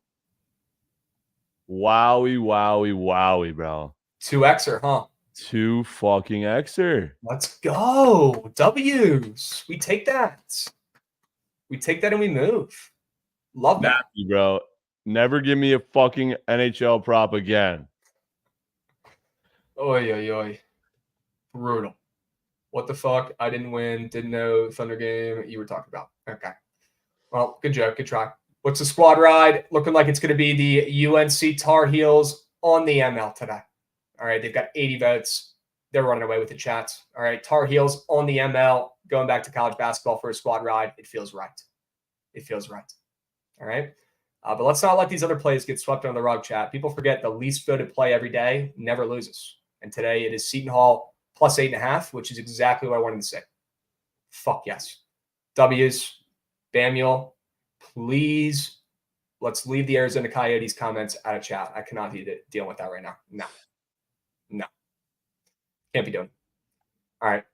Wowie, wowie, wowie, bro. 2xer, huh? 2 fucking xer. Let's go. W's. We take that. We take that and we move. Love that. Nasty, bro. Never give me a fucking NHL prop again. Oy, oy, oy. Brutal. What the fuck? I didn't win. Didn't know Thunder game you were talking about. Okay. Well, good joke. Good try. What's the squad ride? Looking like it's going to be the UNC Tar Heels on the ML today. All right. They've got 80 votes. They're running away with the chats. All right. Tar Heels on the ML, going back to college basketball for a squad ride. It feels right. It feels right. All right. But let's not let these other plays get swept under the rug, chat. People forget the least voted play every day never loses. And today it is Seton Hall plus 8.5, which is exactly what I wanted to say. Fuck yes. W's. Bamuel. Please, let's leave the Arizona Coyotes comments out of chat. I cannot deal with that right now. No. No. Can't be doing. All right.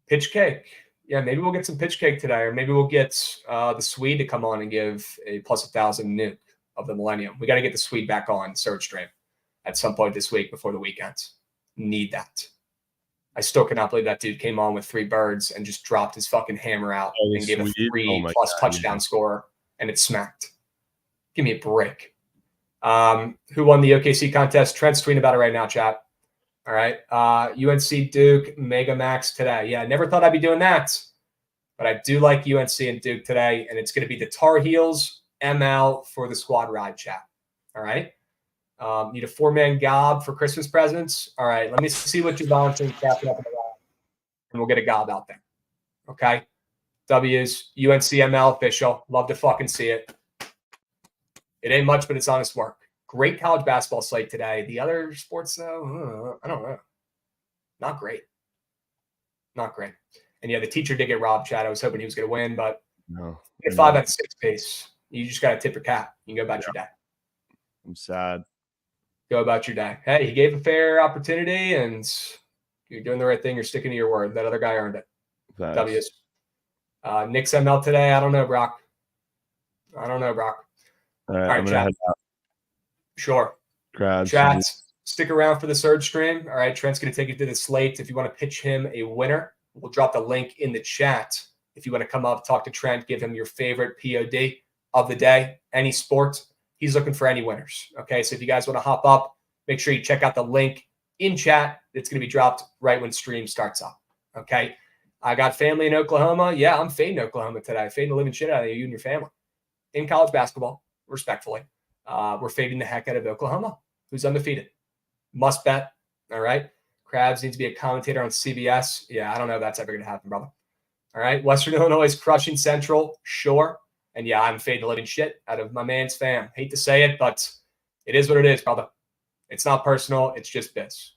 Pitch cake. Yeah, maybe we'll get some pitch cake today, or maybe we'll get the Swede to come on and give a plus 1,000 nuke of the Millennium. We got to get the Swede back on Surge Stream at some point this week before the weekend. Need that. I still cannot believe that dude came on with 3 birds and just dropped his fucking hammer out and gave a 3+ touchdown score, and it smacked. Give me a break. Who won the OKC contest? Trent's tweeting about it right now, chat. All right. UNC Duke Mega Max today. Yeah, I never thought I'd be doing that, but I do like UNC and Duke today, and it's going to be the Tar Heels ML for the squad ride, chat. All right. Need a 4-man gob for Christmas presents. All right. Let me see what Javon's capping up in the line, and we'll get a gob out there. Okay. W's UNC ML official. Love to fucking see it. It ain't much, but it's honest work. Great college basketball slate today. The other sports, though, I don't know. Not great. Not great. And yeah, the teacher did get robbed, Chad. I was hoping he was going to win, but no. At 5 out of 6 pace. You just got to tip your cap. You can go about your day. I'm sad. Go about your day. Hey, he gave a fair opportunity, and you're doing the right thing. You're sticking to your word. That other guy earned it. Thanks. W's. Knicks ML today. I don't know, Brock. All right, All right, I'm gonna chat. head out. Sure. Crowd. Chat, stick around for the Surge stream. All right, Trent's going to take you to the slate. If you want to pitch him a winner, we'll drop the link in the chat. If you want to come up, talk to Trent, give him your favorite POD of the day, any sport. He's looking for any winners. Okay, so if you guys want to hop up, make sure you check out the link in chat. It's going to be dropped right when stream starts up. Okay, I got family in Oklahoma. Yeah, I'm fading Oklahoma today. Fading the living shit out of you and your family in college basketball, respectfully. We're fading the heck out of Oklahoma, who's undefeated. Must bet. All right. Krabs needs to be a commentator on CBS. Yeah, I don't know if that's ever going to happen, brother. All right. Western Illinois is crushing Central. Sure. And yeah, I'm fading the living shit out of my man's fam. Hate to say it, but it is what it is, brother. It's not personal. It's just biz.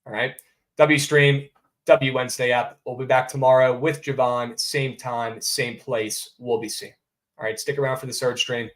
All right. W Stream, W Wednesday app. We'll be back tomorrow with Javon. Same time, same place. We'll be seeing. All right. Stick around for the Surge stream.